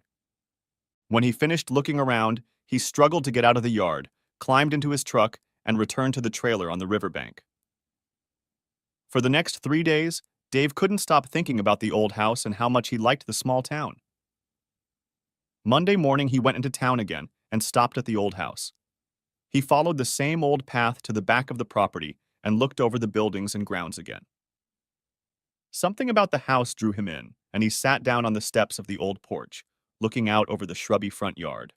When he finished looking around, he struggled to get out of the yard, climbed into his truck, and returned to the trailer on the riverbank. For the next 3 days, Dave couldn't stop thinking about the old house and how much he liked the small town. Monday morning, he went into town again and stopped at the old house. He followed the same old path to the back of the property and looked over the buildings and grounds again. Something about the house drew him in, and he sat down on the steps of the old porch, looking out over the shrubby front yard.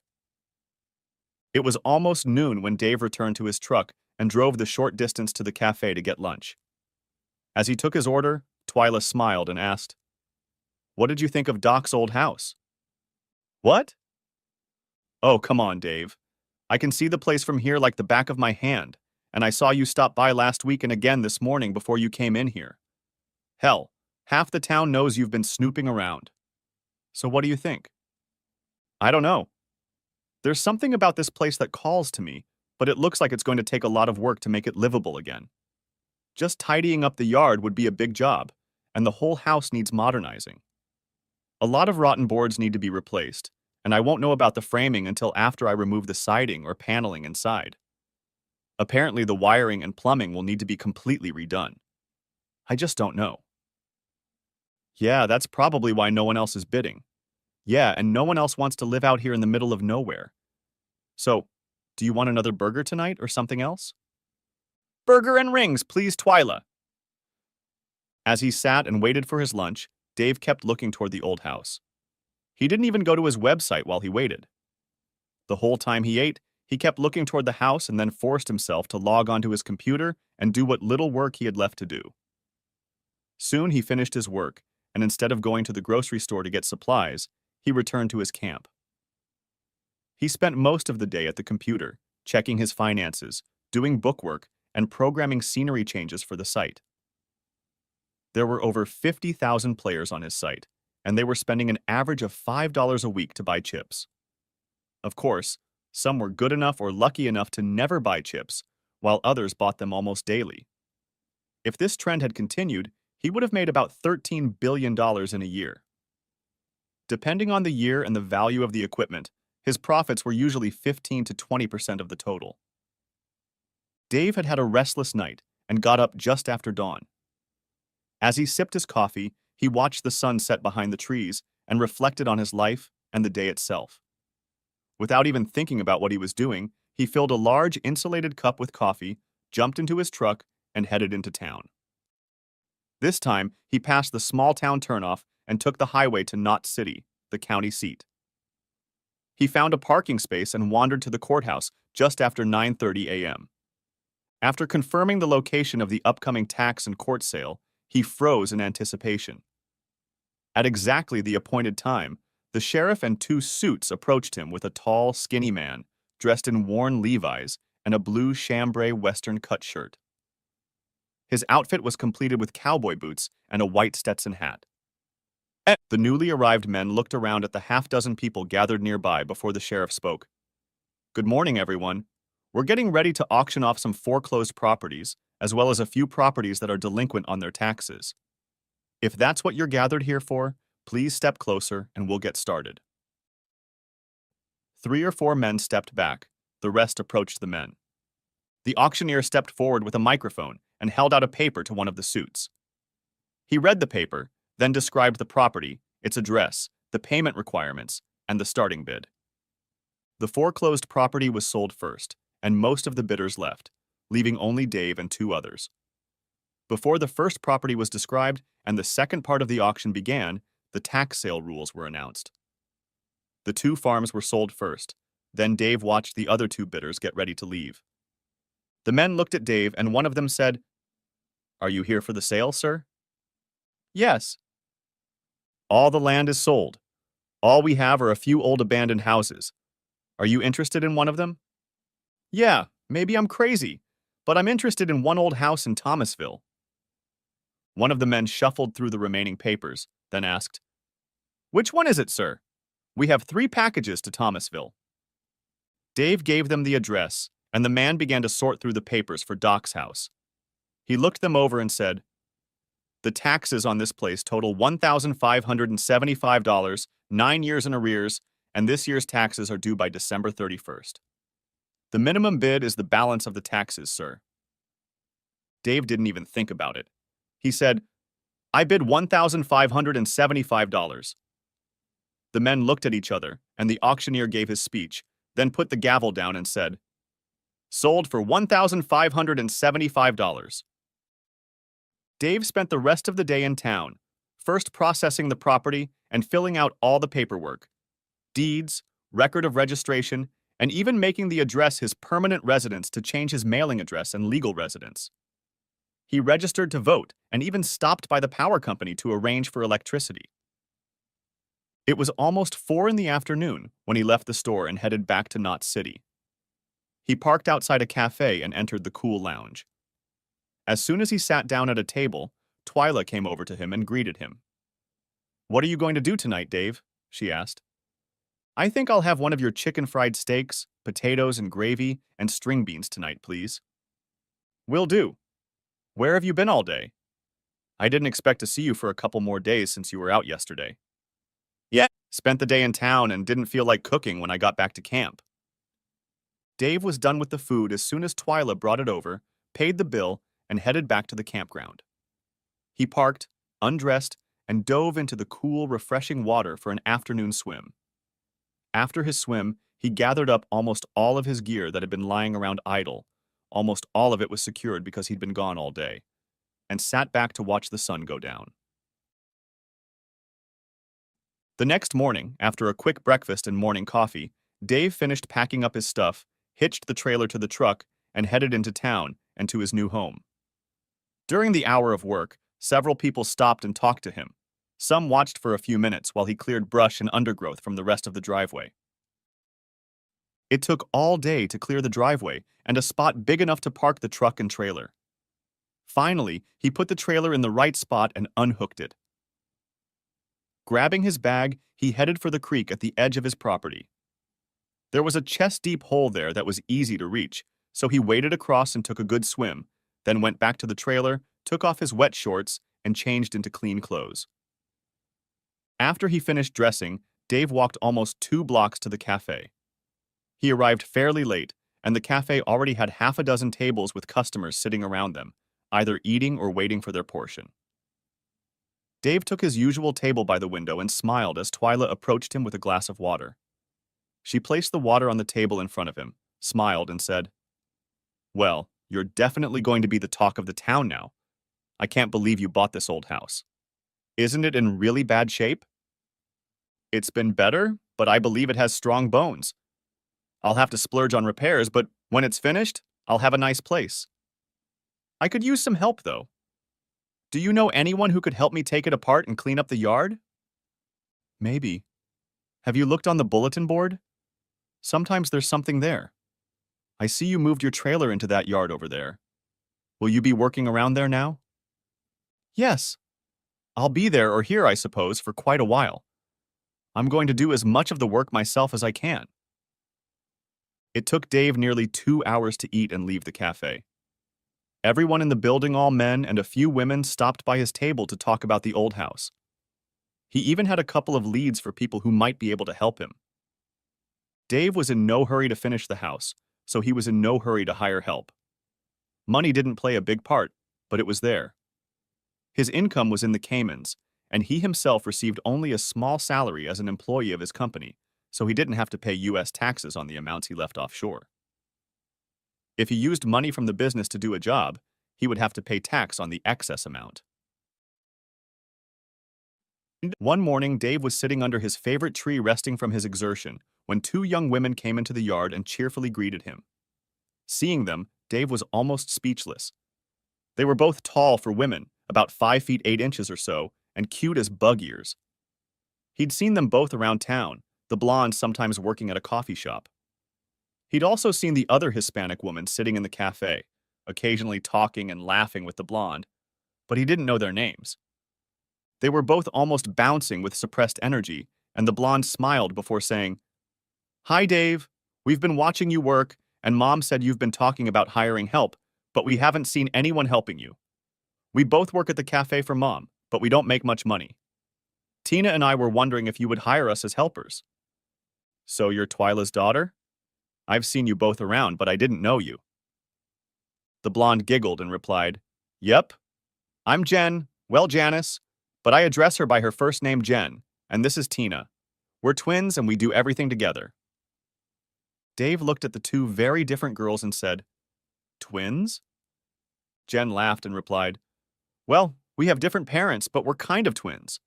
It was almost noon when Dave returned to his truck and drove the short distance to the cafe to get lunch. As he took his order, Twyla smiled and asked, "What did you think of Doc's old house?" "What?" "Oh, come on, Dave. I can see the place from here like the back of my hand, and I saw you stop by last week and again this morning before you came in here. Hell, half the town knows you've been snooping around. So what do you think?" "I don't know. There's something about this place that calls to me, but it looks like it's going to take a lot of work to make it livable again. Just tidying up the yard would be a big job, and the whole house needs modernizing. A lot of rotten boards need to be replaced, and I won't know about the framing until after I remove the siding or paneling inside. Apparently the wiring and plumbing will need to be completely redone. I just don't know." "Yeah, that's probably why no one else is bidding. Yeah, and no one else wants to live out here in the middle of nowhere. So, do you want another burger tonight or something else?" "Burger and rings, please, Twyla." As he sat and waited for his lunch, Dave kept looking toward the old house. He didn't even go to his website while he waited. The whole time he ate, he kept looking toward the house and then forced himself to log onto his computer and do what little work he had left to do. Soon he finished his work, and instead of going to the grocery store to get supplies, he returned to his camp. He spent most of the day at the computer, checking his finances, doing bookwork, and programming scenery changes for the site. There were over 50,000 players on his site, and they were spending an average of $5 a week to buy chips. Of course, some were good enough or lucky enough to never buy chips, while others bought them almost daily. If this trend had continued, he would have made about $13 billion in a year. Depending on the year and the value of the equipment, his profits were usually 15 to 20% of the total. Dave had had a restless night and got up just after dawn. As he sipped his coffee, he watched the sun set behind the trees and reflected on his life and the day itself. Without even thinking about what he was doing, he filled a large insulated cup with coffee, jumped into his truck, and headed into town. This time, he passed the small town turnoff and took the highway to Knott City, the county seat. He found a parking space and wandered to the courthouse just after 9:30 a.m. After confirming the location of the upcoming tax and court sale, he froze in anticipation. At exactly the appointed time, the sheriff and 2 suits approached him with a tall, skinny man dressed in worn Levi's and a blue chambray western cut shirt. His outfit was completed with cowboy boots and a white Stetson hat. The newly arrived men looked around at the half-dozen people gathered nearby before the sheriff spoke. "Good morning, everyone. We're getting ready to auction off some foreclosed properties, as well as a few properties that are delinquent on their taxes. If that's what you're gathered here for, please step closer and we'll get started. 3 or 4 men stepped back. The rest approached the men. The auctioneer stepped forward with a microphone and held out a paper to one of the suits. He read the paper, then described the property, its address, the payment requirements, and the starting bid. The foreclosed property was sold first, and most of the bidders left, leaving only Dave and 2 others. Before the first property was described and the second part of the auction began, the tax sale rules were announced. The 2 farms were sold first, then Dave watched the other 2 bidders get ready to leave. The men looked at Dave and one of them said, "Are you here for the sale, sir?" "Yes." "All the land is sold. All we have are a few old abandoned houses. Are you interested in one of them?" "Yeah, maybe I'm crazy, but I'm interested in one old house in Thomasville." One of the men shuffled through the remaining papers, then asked, "Which one is it, sir? We have 3 packages to Thomasville." Dave gave them the address, and the man began to sort through the papers for Doc's house. He looked them over and said, "The taxes on this place total $1,575, 9 years in arrears, and this year's taxes are due by December 31st. The minimum bid is the balance of the taxes, sir." Dave didn't even think about it. He said, "I bid $1,575. The men looked at each other, and the auctioneer gave his speech, then put the gavel down and said, "Sold for $1,575. Dave spent the rest of the day in town, first processing the property and filling out all the paperwork, deeds, record of registration, and even making the address his permanent residence to change his mailing address and legal residence. He registered to vote and even stopped by the power company to arrange for electricity. It was almost 4 in the afternoon when he left the store and headed back to Knott City. He parked outside a cafe and entered the cool lounge. As soon as he sat down at a table, Twyla came over to him and greeted him. "What are you going to do tonight, Dave?" she asked. "I think I'll have one of your chicken fried steaks, potatoes and gravy, and string beans tonight, please." "Will do. Where have you been all day? I didn't expect to see you for a couple more days since you were out yesterday." "Yeah, spent the day in town and didn't feel like cooking when I got back to camp." Dave was done with the food as soon as Twyla brought it over, paid the bill, and headed back to the campground. He parked, undressed, and dove into the cool, refreshing water for an afternoon swim. After his swim, he gathered up almost all of his gear that had been lying around idle. Almost all of it was secured because he'd been gone all day, and sat back to watch the sun go down. The next morning, after a quick breakfast and morning coffee, Dave finished packing up his stuff, hitched the trailer to the truck, and headed into town and to his new home. During the hour of work, several people stopped and talked to him. Some watched for a few minutes while he cleared brush and undergrowth from the rest of the driveway. It took all day to clear the driveway and a spot big enough to park the truck and trailer. Finally, he put the trailer in the right spot and unhooked it. Grabbing his bag, he headed for the creek at the edge of his property. There was a chest-deep hole there that was easy to reach, so he waded across and took a good swim, then went back to the trailer, took off his wet shorts, and changed into clean clothes. After he finished dressing, Dave walked almost 2 blocks to the cafe. He arrived fairly late, and the cafe already had half a dozen tables with customers sitting around them, either eating or waiting for their portion. Dave took his usual table by the window and smiled as Twyla approached him with a glass of water. She placed the water on the table in front of him, smiled, and said, "Well, you're definitely going to be the talk of the town now. I can't believe you bought this old house. Isn't it in really bad shape?" "It's been better, but I believe it has strong bones. I'll have to splurge on repairs, but when it's finished, I'll have a nice place. I could use some help, though. Do you know anyone who could help me take it apart and clean up the yard?" "Maybe. Have you looked on the bulletin board? Sometimes there's something there. I see you moved your trailer into that yard over there. Will you be working around there now?" "Yes. I'll be there or here, I suppose, for quite a while. I'm going to do as much of the work myself as I can." It took Dave nearly 2 hours to eat and leave the cafe. Everyone in the building, all men and a few women, stopped by his table to talk about the old house. He even had a couple of leads for people who might be able to help him. Dave was in no hurry to finish the house, so he was in no hurry to hire help. Money didn't play a big part, but it was there. His income was in the Caymans, and he himself received only a small salary as an employee of his company, so he didn't have to pay U.S. taxes on the amounts he left offshore. If he used money from the business to do a job, he would have to pay tax on the excess amount. One morning, Dave was sitting under his favorite tree resting from his exertion when two young women came into the yard and cheerfully greeted him. Seeing them, Dave was almost speechless. They were both tall for women, about 5 feet 8 inches or so, and cute as bug ears. He'd seen them both around town, the blonde sometimes working at a coffee shop. He'd also seen the other Hispanic woman sitting in the cafe, occasionally talking and laughing with the blonde, but he didn't know their names. They were both almost bouncing with suppressed energy, and the blonde smiled before saying, "Hi, Dave. We've been watching you work, and Mom said you've been talking about hiring help, but we haven't seen anyone helping you. We both work at the cafe for Mom, but we don't make much money. Tina and I were wondering if you would hire us as helpers." "So you're Twyla's daughter? I've seen you both around, but I didn't know you." The blonde giggled and replied, "Yep. I'm Jen, well, Janice, but I address her by her first name, Jen, and this is Tina. We're twins and we do everything together." Dave looked at the two very different girls and said, "Twins?" Jen laughed and replied, "Well, we have different parents, but we're kind of twins.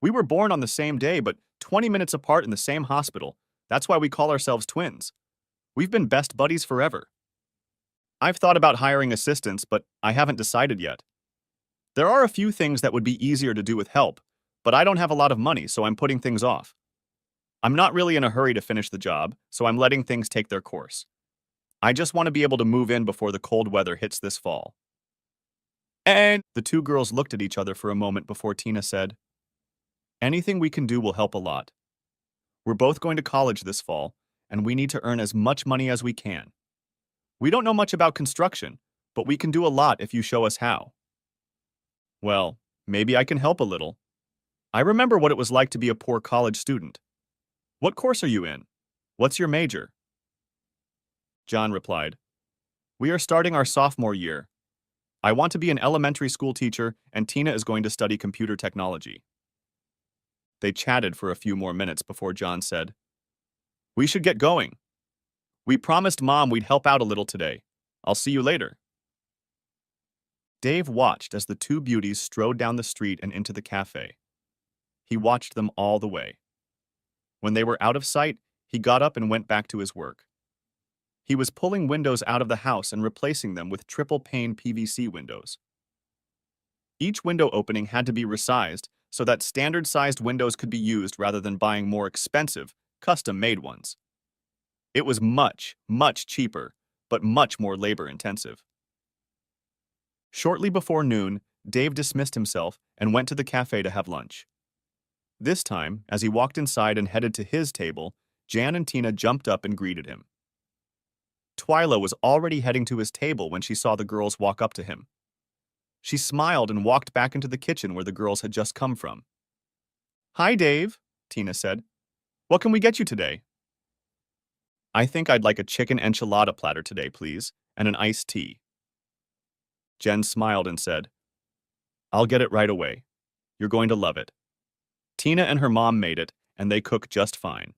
We were born on the same day, but 20 minutes apart in the same hospital. That's why we call ourselves twins. We've been best buddies forever. I've thought about hiring assistants, but I haven't decided yet. There are a few things that would be easier to do with help, but I don't have a lot of money, so I'm putting things off. I'm not really in a hurry to finish the job, so I'm letting things take their course. I just want to be able to move in before the cold weather hits this fall." And the two girls looked at each other for a moment before Tina said, "Anything we can do will help a lot. We're both going to college this fall, and we need to earn as much money as we can. We don't know much about construction, but we can do a lot if you show us how." "Well, maybe I can help a little. I remember what it was like to be a poor college student. What course are you in? What's your major?" John replied, "We are starting our sophomore year. I want to be an elementary school teacher, and Tina is going to study computer technology." They chatted for a few more minutes before John said, "We should get going. We promised Mom we'd help out a little today. I'll see you later." Dave watched as the two beauties strode down the street and into the cafe. He watched them all the way. When they were out of sight, he got up and went back to his work. He was pulling windows out of the house and replacing them with triple-pane PVC windows. Each window opening had to be resized so that standard-sized windows could be used rather than buying more expensive, custom-made ones. It was much, much cheaper, but much more labor-intensive. Shortly before noon, Dave dismissed himself and went to the cafe to have lunch. This time, as he walked inside and headed to his table, Jan and Tina jumped up and greeted him. Twyla was already heading to his table when she saw the girls walk up to him. She smiled and walked back into the kitchen where the girls had just come from. "Hi, Dave," Tina said. "What can we get you today?" "I think I'd like a chicken enchilada platter today, please, and an iced tea." Jen smiled and said, "I'll get it right away. You're going to love it. Tina and her mom made it, and they cook just fine."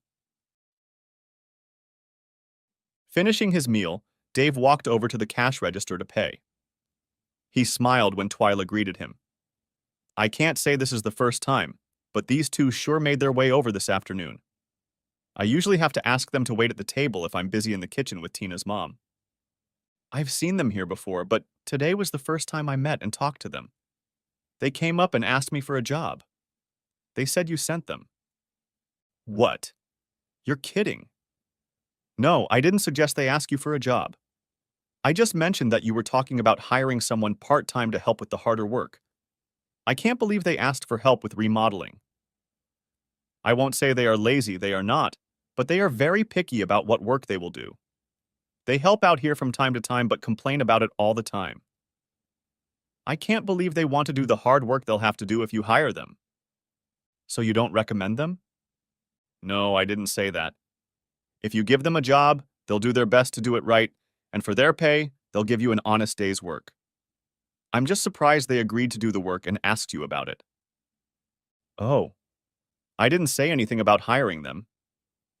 Finishing his meal, Dave walked over to the cash register to pay. He smiled when Twyla greeted him. "I can't say this is the first time, but these two sure made their way over this afternoon. I usually have to ask them to wait at the table if I'm busy in the kitchen with Tina's mom. I've seen them here before, but today was the first time I met and talked to them. They came up and asked me for a job. They said you sent them." "What? You're kidding." "No, I didn't suggest they ask you for a job. I just mentioned that you were talking about hiring someone part-time to help with the harder work. I can't believe they asked for help with remodeling. I won't say they are lazy, they are not, but they are very picky about what work they will do. They help out here from time to time but complain about it all the time. I can't believe they want to do the hard work they'll have to do if you hire them. So you don't recommend them? No, I didn't say that. If you give them a job, they'll do their best to do it right, and for their pay, they'll give you an honest day's work. I'm just surprised they agreed to do the work and asked you about it. Oh, I didn't say anything about hiring them.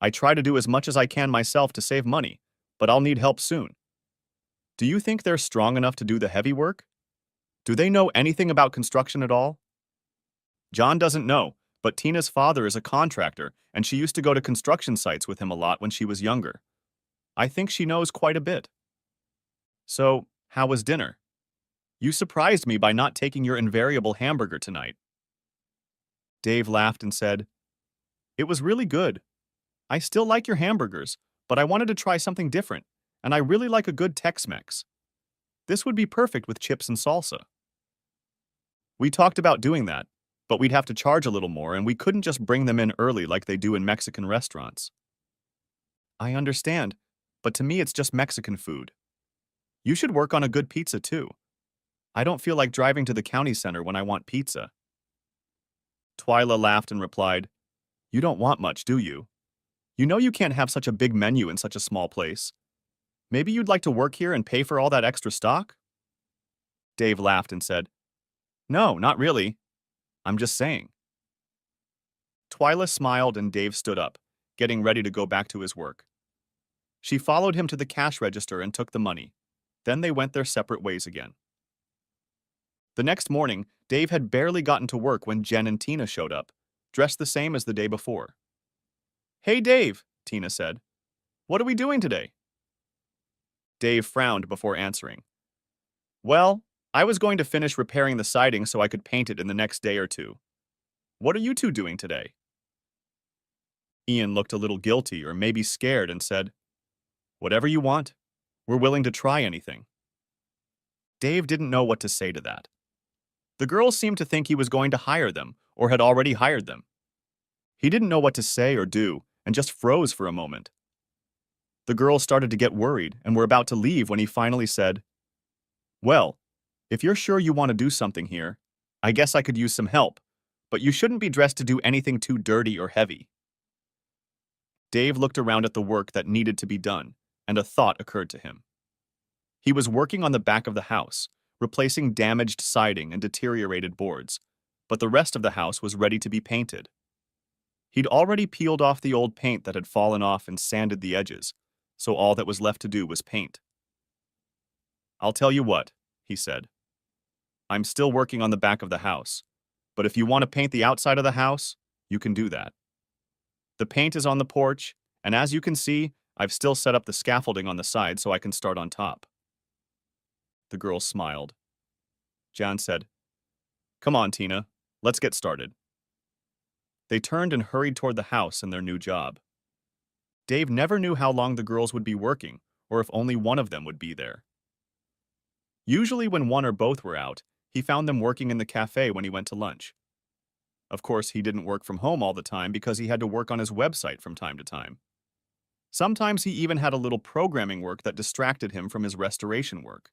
I try to do as much as I can myself to save money, but I'll need help soon. Do you think they're strong enough to do the heavy work? Do they know anything about construction at all? John doesn't know, but Tina's father is a contractor, and she used to go to construction sites with him a lot when she was younger. I think she knows quite a bit. So, how was dinner? You surprised me by not taking your invariable hamburger tonight. Dave laughed and said, "It was really good. I still like your hamburgers, but I wanted to try something different, and I really like a good Tex-Mex. This would be perfect with chips and salsa." We talked about doing that, but we'd have to charge a little more, and we couldn't just bring them in early like they do in Mexican restaurants. I understand, but to me it's just Mexican food. You should work on a good pizza too. I don't feel like driving to the county center when I want pizza. Twyla laughed and replied, "You don't want much, do you? You know you can't have such a big menu in such a small place. Maybe you'd like to work here and pay for all that extra stock?" Dave laughed and said, "No, not really. I'm just saying." Twyla smiled and Dave stood up, getting ready to go back to his work. She followed him to the cash register and took the money. Then they went their separate ways again. The next morning, Dave had barely gotten to work when Jen and Tina showed up, dressed the same as the day before. "Hey, Dave," Tina said. "What are we doing today?" Dave frowned before answering. "Well, I was going to finish repairing the siding so I could paint it in the next day or two. What are you two doing today?" Ian looked a little guilty or maybe scared and said, "Whatever you want. We're willing to try anything." Dave didn't know what to say to that. The girls seemed to think he was going to hire them or had already hired them. He didn't know what to say or do and just froze for a moment. The girls started to get worried and were about to leave when he finally said, "Well, if you're sure you want to do something here, I guess I could use some help, but you shouldn't be dressed to do anything too dirty or heavy." Dave looked around at the work that needed to be done, and a thought occurred to him. He was working on the back of the house, replacing damaged siding and deteriorated boards, but the rest of the house was ready to be painted. He'd already peeled off the old paint that had fallen off and sanded the edges, so all that was left to do was paint. "I'll tell you what," he said. "I'm still working on the back of the house, but if you want to paint the outside of the house, you can do that. The paint is on the porch, and as you can see, I've still set up the scaffolding on the side so I can start on top." The girls smiled. Jan said, "Come on, Tina, let's get started." They turned and hurried toward the house and their new job. Dave never knew how long the girls would be working, or if only one of them would be there. Usually when one or both were out, he found them working in the cafe when he went to lunch. Of course, he didn't work from home all the time because he had to work on his website from time to time. Sometimes he even had a little programming work that distracted him from his restoration work.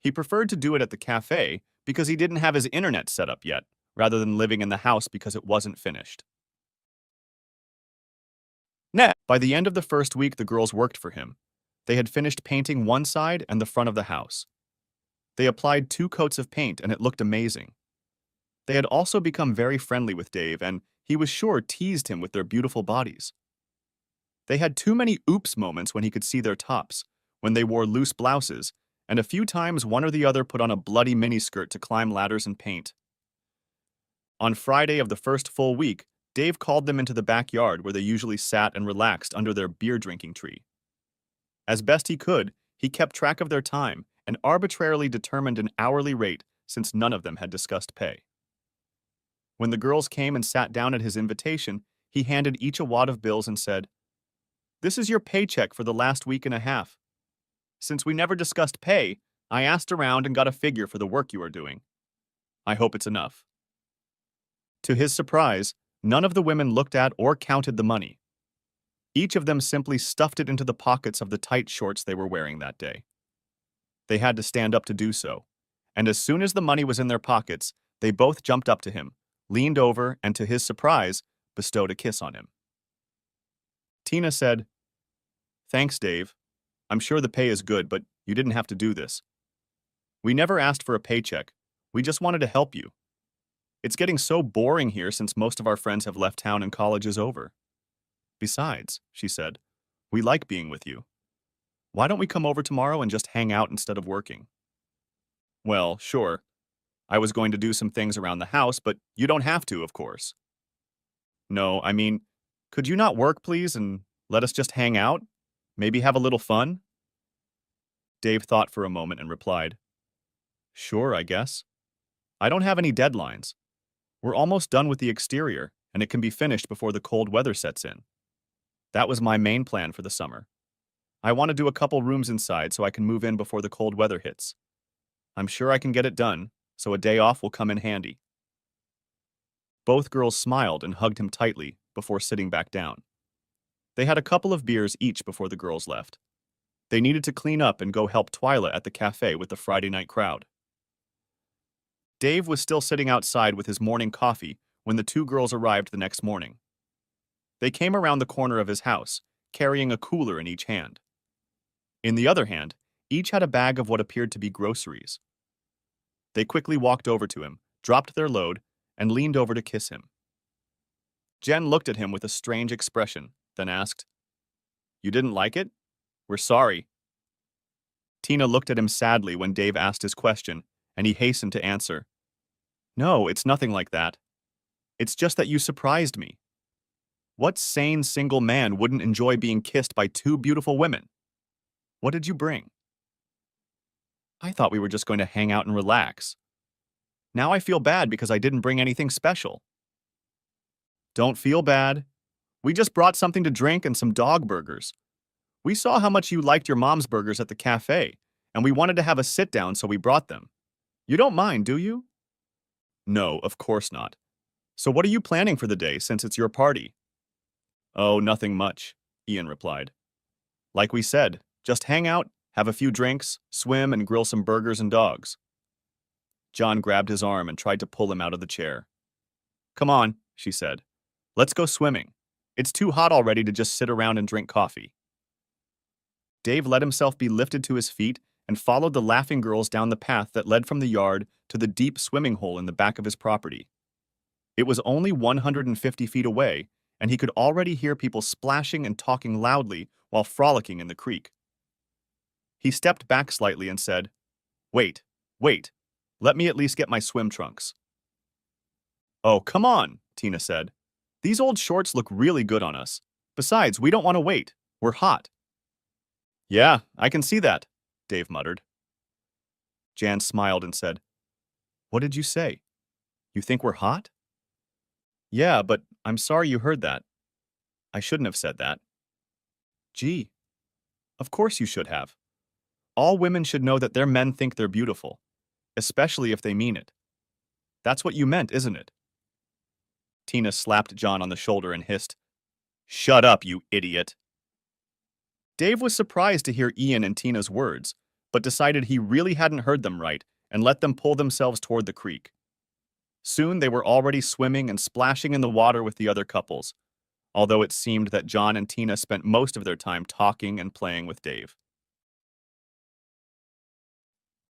He preferred to do it at the cafe because he didn't have his internet set up yet, rather than living in the house because it wasn't finished. By the end of the first week, the girls worked for him. They had finished painting one side and the front of the house. They applied 2 coats of paint and it looked amazing. They had also become very friendly with Dave and he was sure teased him with their beautiful bodies. They had too many oops moments when he could see their tops, when they wore loose blouses, and a few times one or the other put on a bloody miniskirt to climb ladders and paint. On Friday of the first full week, Dave called them into the backyard where they usually sat and relaxed under their beer-drinking tree. As best he could, he kept track of their time and arbitrarily determined an hourly rate since none of them had discussed pay. When the girls came and sat down at his invitation, he handed each a wad of bills and said, "This is your paycheck for the last week and a half. Since we never discussed pay, I asked around and got a figure for the work you are doing. I hope it's enough." To his surprise, none of the women looked at or counted the money. Each of them simply stuffed it into the pockets of the tight shorts they were wearing that day. They had to stand up to do so, and as soon as the money was in their pockets, they both jumped up to him, leaned over, and to his surprise, bestowed a kiss on him. Tina said, "Thanks, Dave. I'm sure the pay is good, but you didn't have to do this. We never asked for a paycheck. We just wanted to help you. It's getting so boring here since most of our friends have left town and college is over. Besides," she said, "we like being with you. Why don't we come over tomorrow and just hang out instead of working?" "Well, sure. I was going to do some things around the house, but you don't have to, of course." "No, I mean, could you not work, please, and let us just hang out? Maybe have a little fun?" Dave thought for a moment and replied, "Sure, I guess. I don't have any deadlines. We're almost done with the exterior, and it can be finished before the cold weather sets in. That was my main plan for the summer. I want to do a couple rooms inside so I can move in before the cold weather hits. I'm sure I can get it done, so a day off will come in handy." Both girls smiled and hugged him tightly before sitting back down. They had a couple of beers each before the girls left. They needed to clean up and go help Twyla at the cafe with the Friday night crowd. Dave was still sitting outside with his morning coffee when the two girls arrived the next morning. They came around the corner of his house, carrying a cooler in each hand. In the other hand, each had a bag of what appeared to be groceries. They quickly walked over to him, dropped their load, and leaned over to kiss him. Jen looked at him with a strange expression, then asked, "You didn't like it? We're sorry." Tina looked at him sadly when Dave asked his question, and he hastened to answer, "No, it's nothing like that. It's just that you surprised me. What sane single man wouldn't enjoy being kissed by two beautiful women? What did you bring?" "I thought we were just going to hang out and relax. Now I feel bad because I didn't bring anything special." "Don't feel bad. We just brought something to drink and some dog burgers. We saw how much you liked your mom's burgers at the cafe, and we wanted to have a sit-down, so we brought them. You don't mind, do you?" "No, of course not. So what are you planning for the day since it's your party?" "Oh, nothing much," Ian replied. "Like we said, just hang out, have a few drinks, swim, and grill some burgers and dogs." John grabbed his arm and tried to pull him out of the chair. "Come on," she said. "Let's go swimming. It's too hot already to just sit around and drink coffee." Dave let himself be lifted to his feet and followed the laughing girls down the path that led from the yard to the deep swimming hole in the back of his property. It was only 150 feet away, and he could already hear people splashing and talking loudly while frolicking in the creek. He stepped back slightly and said, "Wait, wait. Let me at least get my swim trunks." "Oh, come on," Tina said. "These old shorts look really good on us. Besides, we don't want to wait. We're hot." "Yeah, I can see that," Dave muttered. Jan smiled and said, "What did you say? You think we're hot?" "Yeah, but I'm sorry you heard that. I shouldn't have said that." "Gee, of course you should have. All women should know that their men think they're beautiful, especially if they mean it. That's what you meant, isn't it?" Tina slapped John on the shoulder and hissed, "Shut up, you idiot." Dave was surprised to hear Ian and Tina's words, but decided he really hadn't heard them right and let them pull themselves toward the creek. Soon they were already swimming and splashing in the water with the other couples, although it seemed that John and Tina spent most of their time talking and playing with Dave.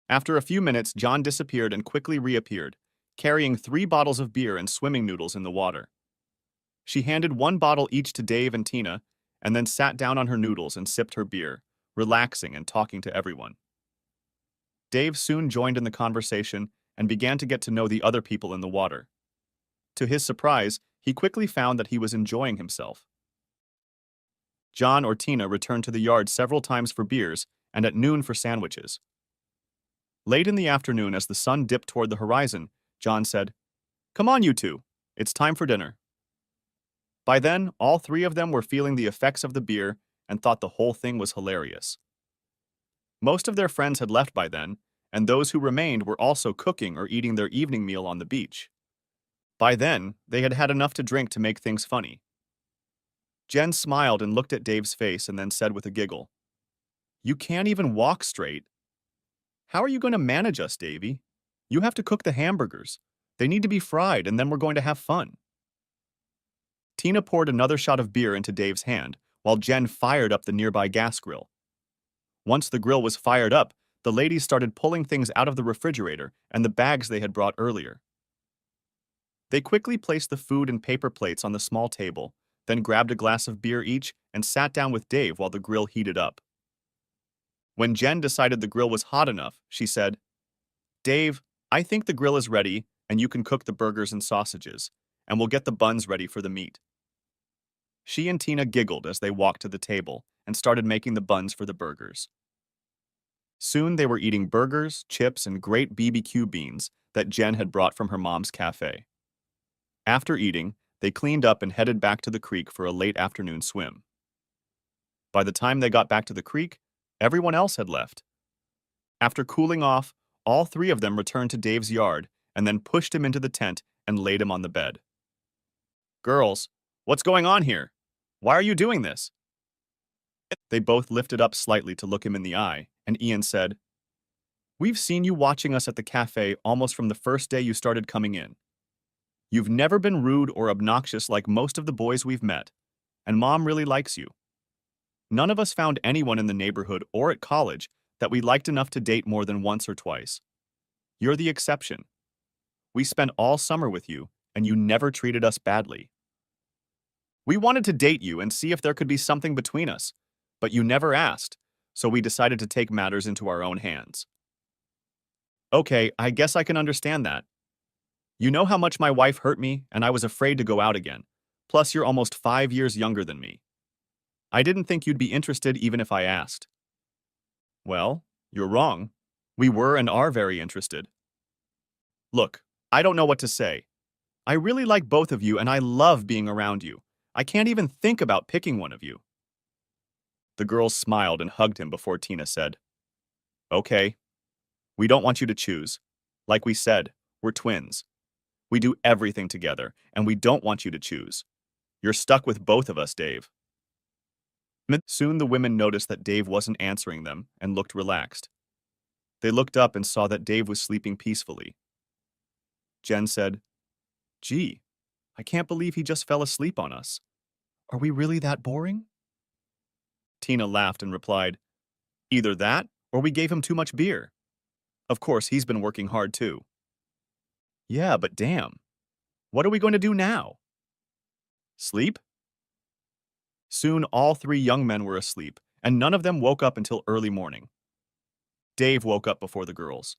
After a few minutes, John disappeared and quickly reappeared, carrying 3 bottles of beer and swimming noodles in the water. She handed 1 bottle each to Dave and Tina, and then sat down on her noodles and sipped her beer, relaxing and talking to everyone. Dave soon joined in the conversation and began to get to know the other people in the water. To his surprise, he quickly found that he was enjoying himself. John or Tina returned to the yard several times for beers and at noon for sandwiches. Late in the afternoon, as the sun dipped toward the horizon, John said, "Come on, you two. It's time for dinner." By then, all 3 of them were feeling the effects of the beer and thought the whole thing was hilarious. Most of their friends had left by then, and those who remained were also cooking or eating their evening meal on the beach. By then, they had had enough to drink to make things funny. Jen smiled and looked at Dave's face and then said with a giggle, "You can't even walk straight. How are you going to manage us, Davy?" You have to cook the hamburgers. They need to be fried, and then we're going to have fun. Tina poured another shot of beer into Dave's hand, while Jen fired up the nearby gas grill. Once the grill was fired up, the ladies started pulling things out of the refrigerator and the bags they had brought earlier. They quickly placed the food and paper plates on the small table, then grabbed a glass of beer each and sat down with Dave while the grill heated up. When Jen decided the grill was hot enough, she said, "Dave, I think the grill is ready and you can cook the burgers and sausages, and we'll get the buns ready for the meat." She and Tina giggled as they walked to the table and started making the buns for the burgers. Soon they were eating burgers, chips, and great BBQ beans that Jen had brought from her mom's cafe. After eating, they cleaned up and headed back to the creek for a late afternoon swim. By the time they got back to the creek, everyone else had left. After cooling off, all three of them returned to Dave's yard and then pushed him into the tent and laid him on the bed. "Girls, what's going on here? Why are you doing this?" They both lifted up slightly to look him in the eye, and Ian said, "We've seen you watching us at the cafe almost from the first day you started coming in. You've never been rude or obnoxious like most of the boys we've met, and Mom really likes you. None of us found anyone in the neighborhood or at college that we liked enough to date more than once or twice. You're the exception. We spent all summer with you, and you never treated us badly. We wanted to date you and see if there could be something between us, but you never asked, so we decided to take matters into our own hands." "Okay, I guess I can understand that. You know how much my wife hurt me, and I was afraid to go out again. Plus, you're almost 5 years younger than me. I didn't think you'd be interested even if I asked." "Well, you're wrong. We were and are very interested. Look, I don't know what to say. I really like both of you and I love being around you. I can't even think about picking one of you." The girls smiled and hugged him before Tina said, "Okay, we don't want you to choose. Like we said, we're twins. We do everything together, and we don't want you to choose. You're stuck with both of us, Dave." Soon the women noticed that Dave wasn't answering them and looked relaxed. They looked up and saw that Dave was sleeping peacefully. Jen said, "Gee, I can't believe he just fell asleep on us. Are we really that boring?" Tina laughed and replied, "Either that, or we gave him too much beer. Of course, he's been working hard too." "Yeah, but damn. What are we going to do now?" "Sleep?" Soon all three young men were asleep, and none of them woke up until early morning. Dave woke up before the girls.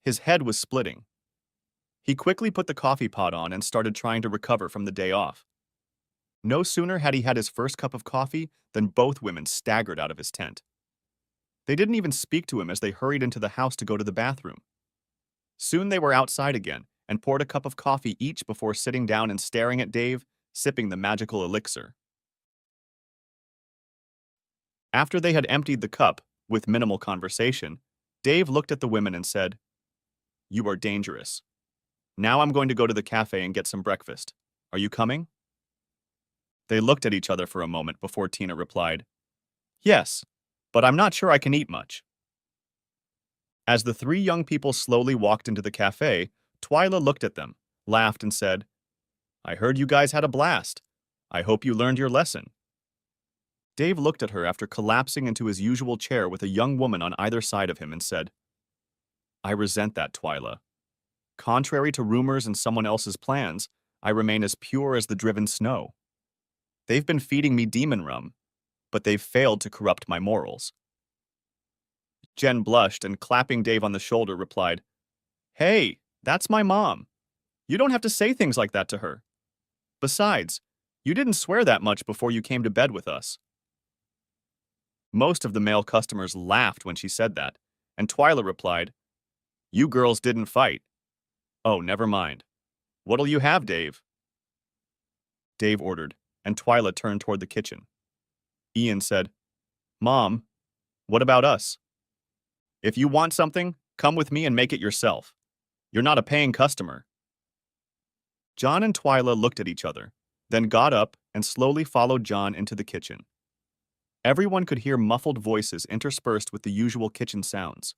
His head was splitting. He quickly put the coffee pot on and started trying to recover from the day off. No sooner had he had his first cup of coffee than both women staggered out of his tent. They didn't even speak to him as they hurried into the house to go to the bathroom. Soon they were outside again and poured a cup of coffee each before sitting down and staring at Dave, sipping the magical elixir. After they had emptied the cup, with minimal conversation, Dave looked at the women and said, "You are dangerous. Now I'm going to go to the cafe and get some breakfast. Are you coming?" They looked at each other for a moment before Tina replied, "Yes, but I'm not sure I can eat much." As the three young people slowly walked into the cafe, Twyla looked at them, laughed, and said, "I heard you guys had a blast. I hope you learned your lesson." Dave looked at her after collapsing into his usual chair with a young woman on either side of him and said, "I resent that, Twyla. Contrary to rumors and someone else's plans, I remain as pure as the driven snow. They've been feeding me demon rum, but they've failed to corrupt my morals." Jen blushed and, clapping Dave on the shoulder, replied, "Hey, that's my mom. You don't have to say things like that to her. Besides, you didn't swear that much before you came to bed with us." Most of the male customers laughed when she said that, and Twyla replied, "You girls didn't fight. Oh, never mind. What'll you have, Dave?" Dave ordered, and Twyla turned toward the kitchen. Ian said, "Mom, what about us? If you want something, come with me and make it yourself. You're not a paying customer." John and Twyla looked at each other, then got up and slowly followed John into the kitchen. Everyone could hear muffled voices interspersed with the usual kitchen sounds.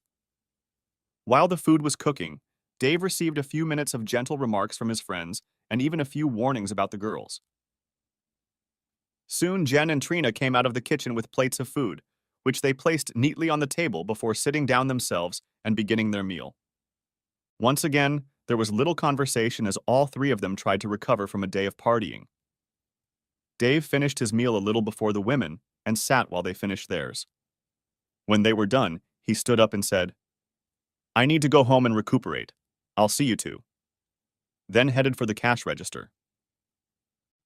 While the food was cooking, Dave received a few minutes of gentle remarks from his friends and even a few warnings about the girls. Soon, Jen and Trina came out of the kitchen with plates of food, which they placed neatly on the table before sitting down themselves and beginning their meal. Once again, there was little conversation as all three of them tried to recover from a day of partying. Dave finished his meal a little before the women and sat while they finished theirs. When they were done, he stood up and said, "I need to go home and recuperate. I'll see you two." Then headed for the cash register.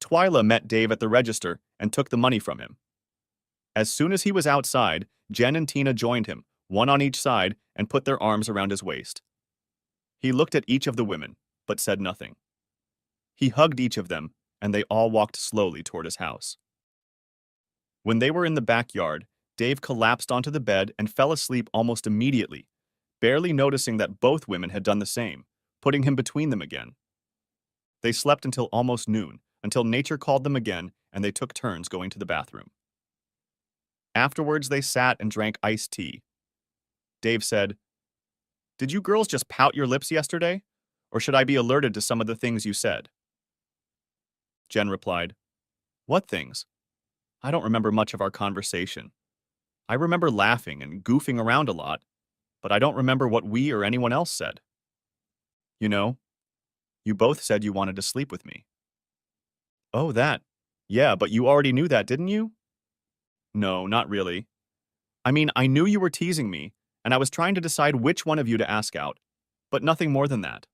Twyla met Dave at the register and took the money from him. As soon as he was outside, Jen and Tina joined him, one on each side, and put their arms around his waist. He looked at each of the women, but said nothing. He hugged each of them, and they all walked slowly toward his house. When they were in the backyard, Dave collapsed onto the bed and fell asleep almost immediately, barely noticing that both women had done the same, putting him between them again. They slept until almost noon, until nature called them again and they took turns going to the bathroom. Afterwards, they sat and drank iced tea. Dave said, "Did you girls just pout your lips yesterday? Or should I be alerted to some of the things you said?" Jen replied, "What things? I don't remember much of our conversation. I remember laughing and goofing around a lot, but I don't remember what we or anyone else said. You know, you both said you wanted to sleep with me." "Oh, that. Yeah, but you already knew that, didn't you?" "No, not really. I mean, I knew you were teasing me, and I was trying to decide which one of you to ask out, but nothing more than that."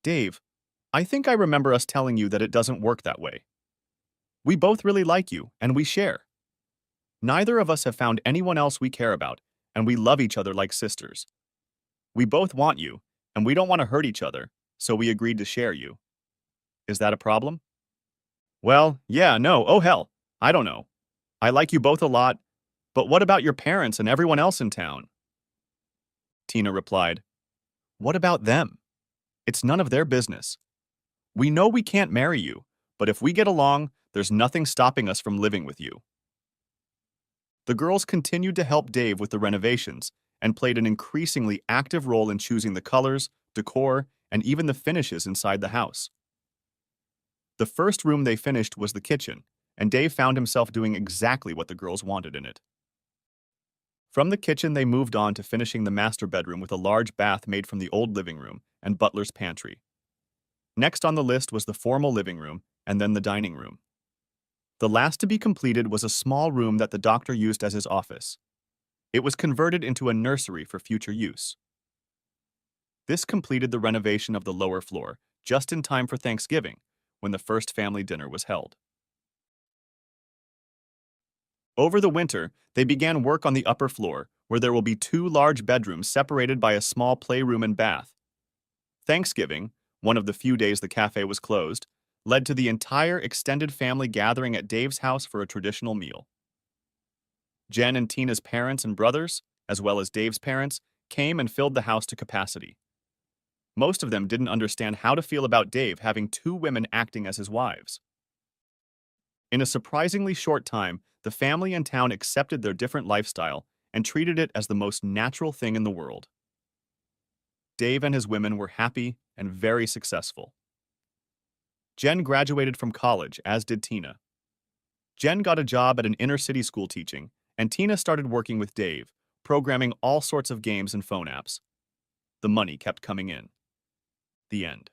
"Dave, I think I remember us telling you that it doesn't work that way. We both really like you, and we share. Neither of us have found anyone else we care about, and we love each other like sisters. We both want you, and we don't want to hurt each other, so we agreed to share you. Is that a problem?" "Well, yeah, no, oh hell, I don't know. I like you both a lot, but what about your parents and everyone else in town?" Tina replied, "What about them? It's none of their business. We know we can't marry you, but if we get along, there's nothing stopping us from living with you." The girls continued to help Dave with the renovations and played an increasingly active role in choosing the colors, decor, and even the finishes inside the house. The first room they finished was the kitchen, and Dave found himself doing exactly what the girls wanted in it. From the kitchen, they moved on to finishing the master bedroom with a large bath made from the old living room and butler's pantry. Next on the list was the formal living room and then the dining room. The last to be completed was a small room that the doctor used as his office. It was converted into a nursery for future use. This completed the renovation of the lower floor, just in time for Thanksgiving, when the first family dinner was held. Over the winter, they began work on the upper floor, where there will be 2 large bedrooms separated by a small playroom and bath. Thanksgiving, one of the few days the cafe was closed, led to the entire extended family gathering at Dave's house for a traditional meal. Jen and Tina's parents and brothers, as well as Dave's parents, came and filled the house to capacity. Most of them didn't understand how to feel about Dave having 2 women acting as his wives. In a surprisingly short time, the family and town accepted their different lifestyle and treated it as the most natural thing in the world. Dave and his women were happy and very successful. Jen graduated from college, as did Tina. Jen got a job at an inner-city school teaching, and Tina started working with Dave, programming all sorts of games and phone apps. The money kept coming in. The end.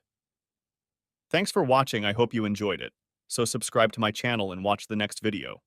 Thanks for watching. I hope you enjoyed it. So subscribe to my channel and watch the next video.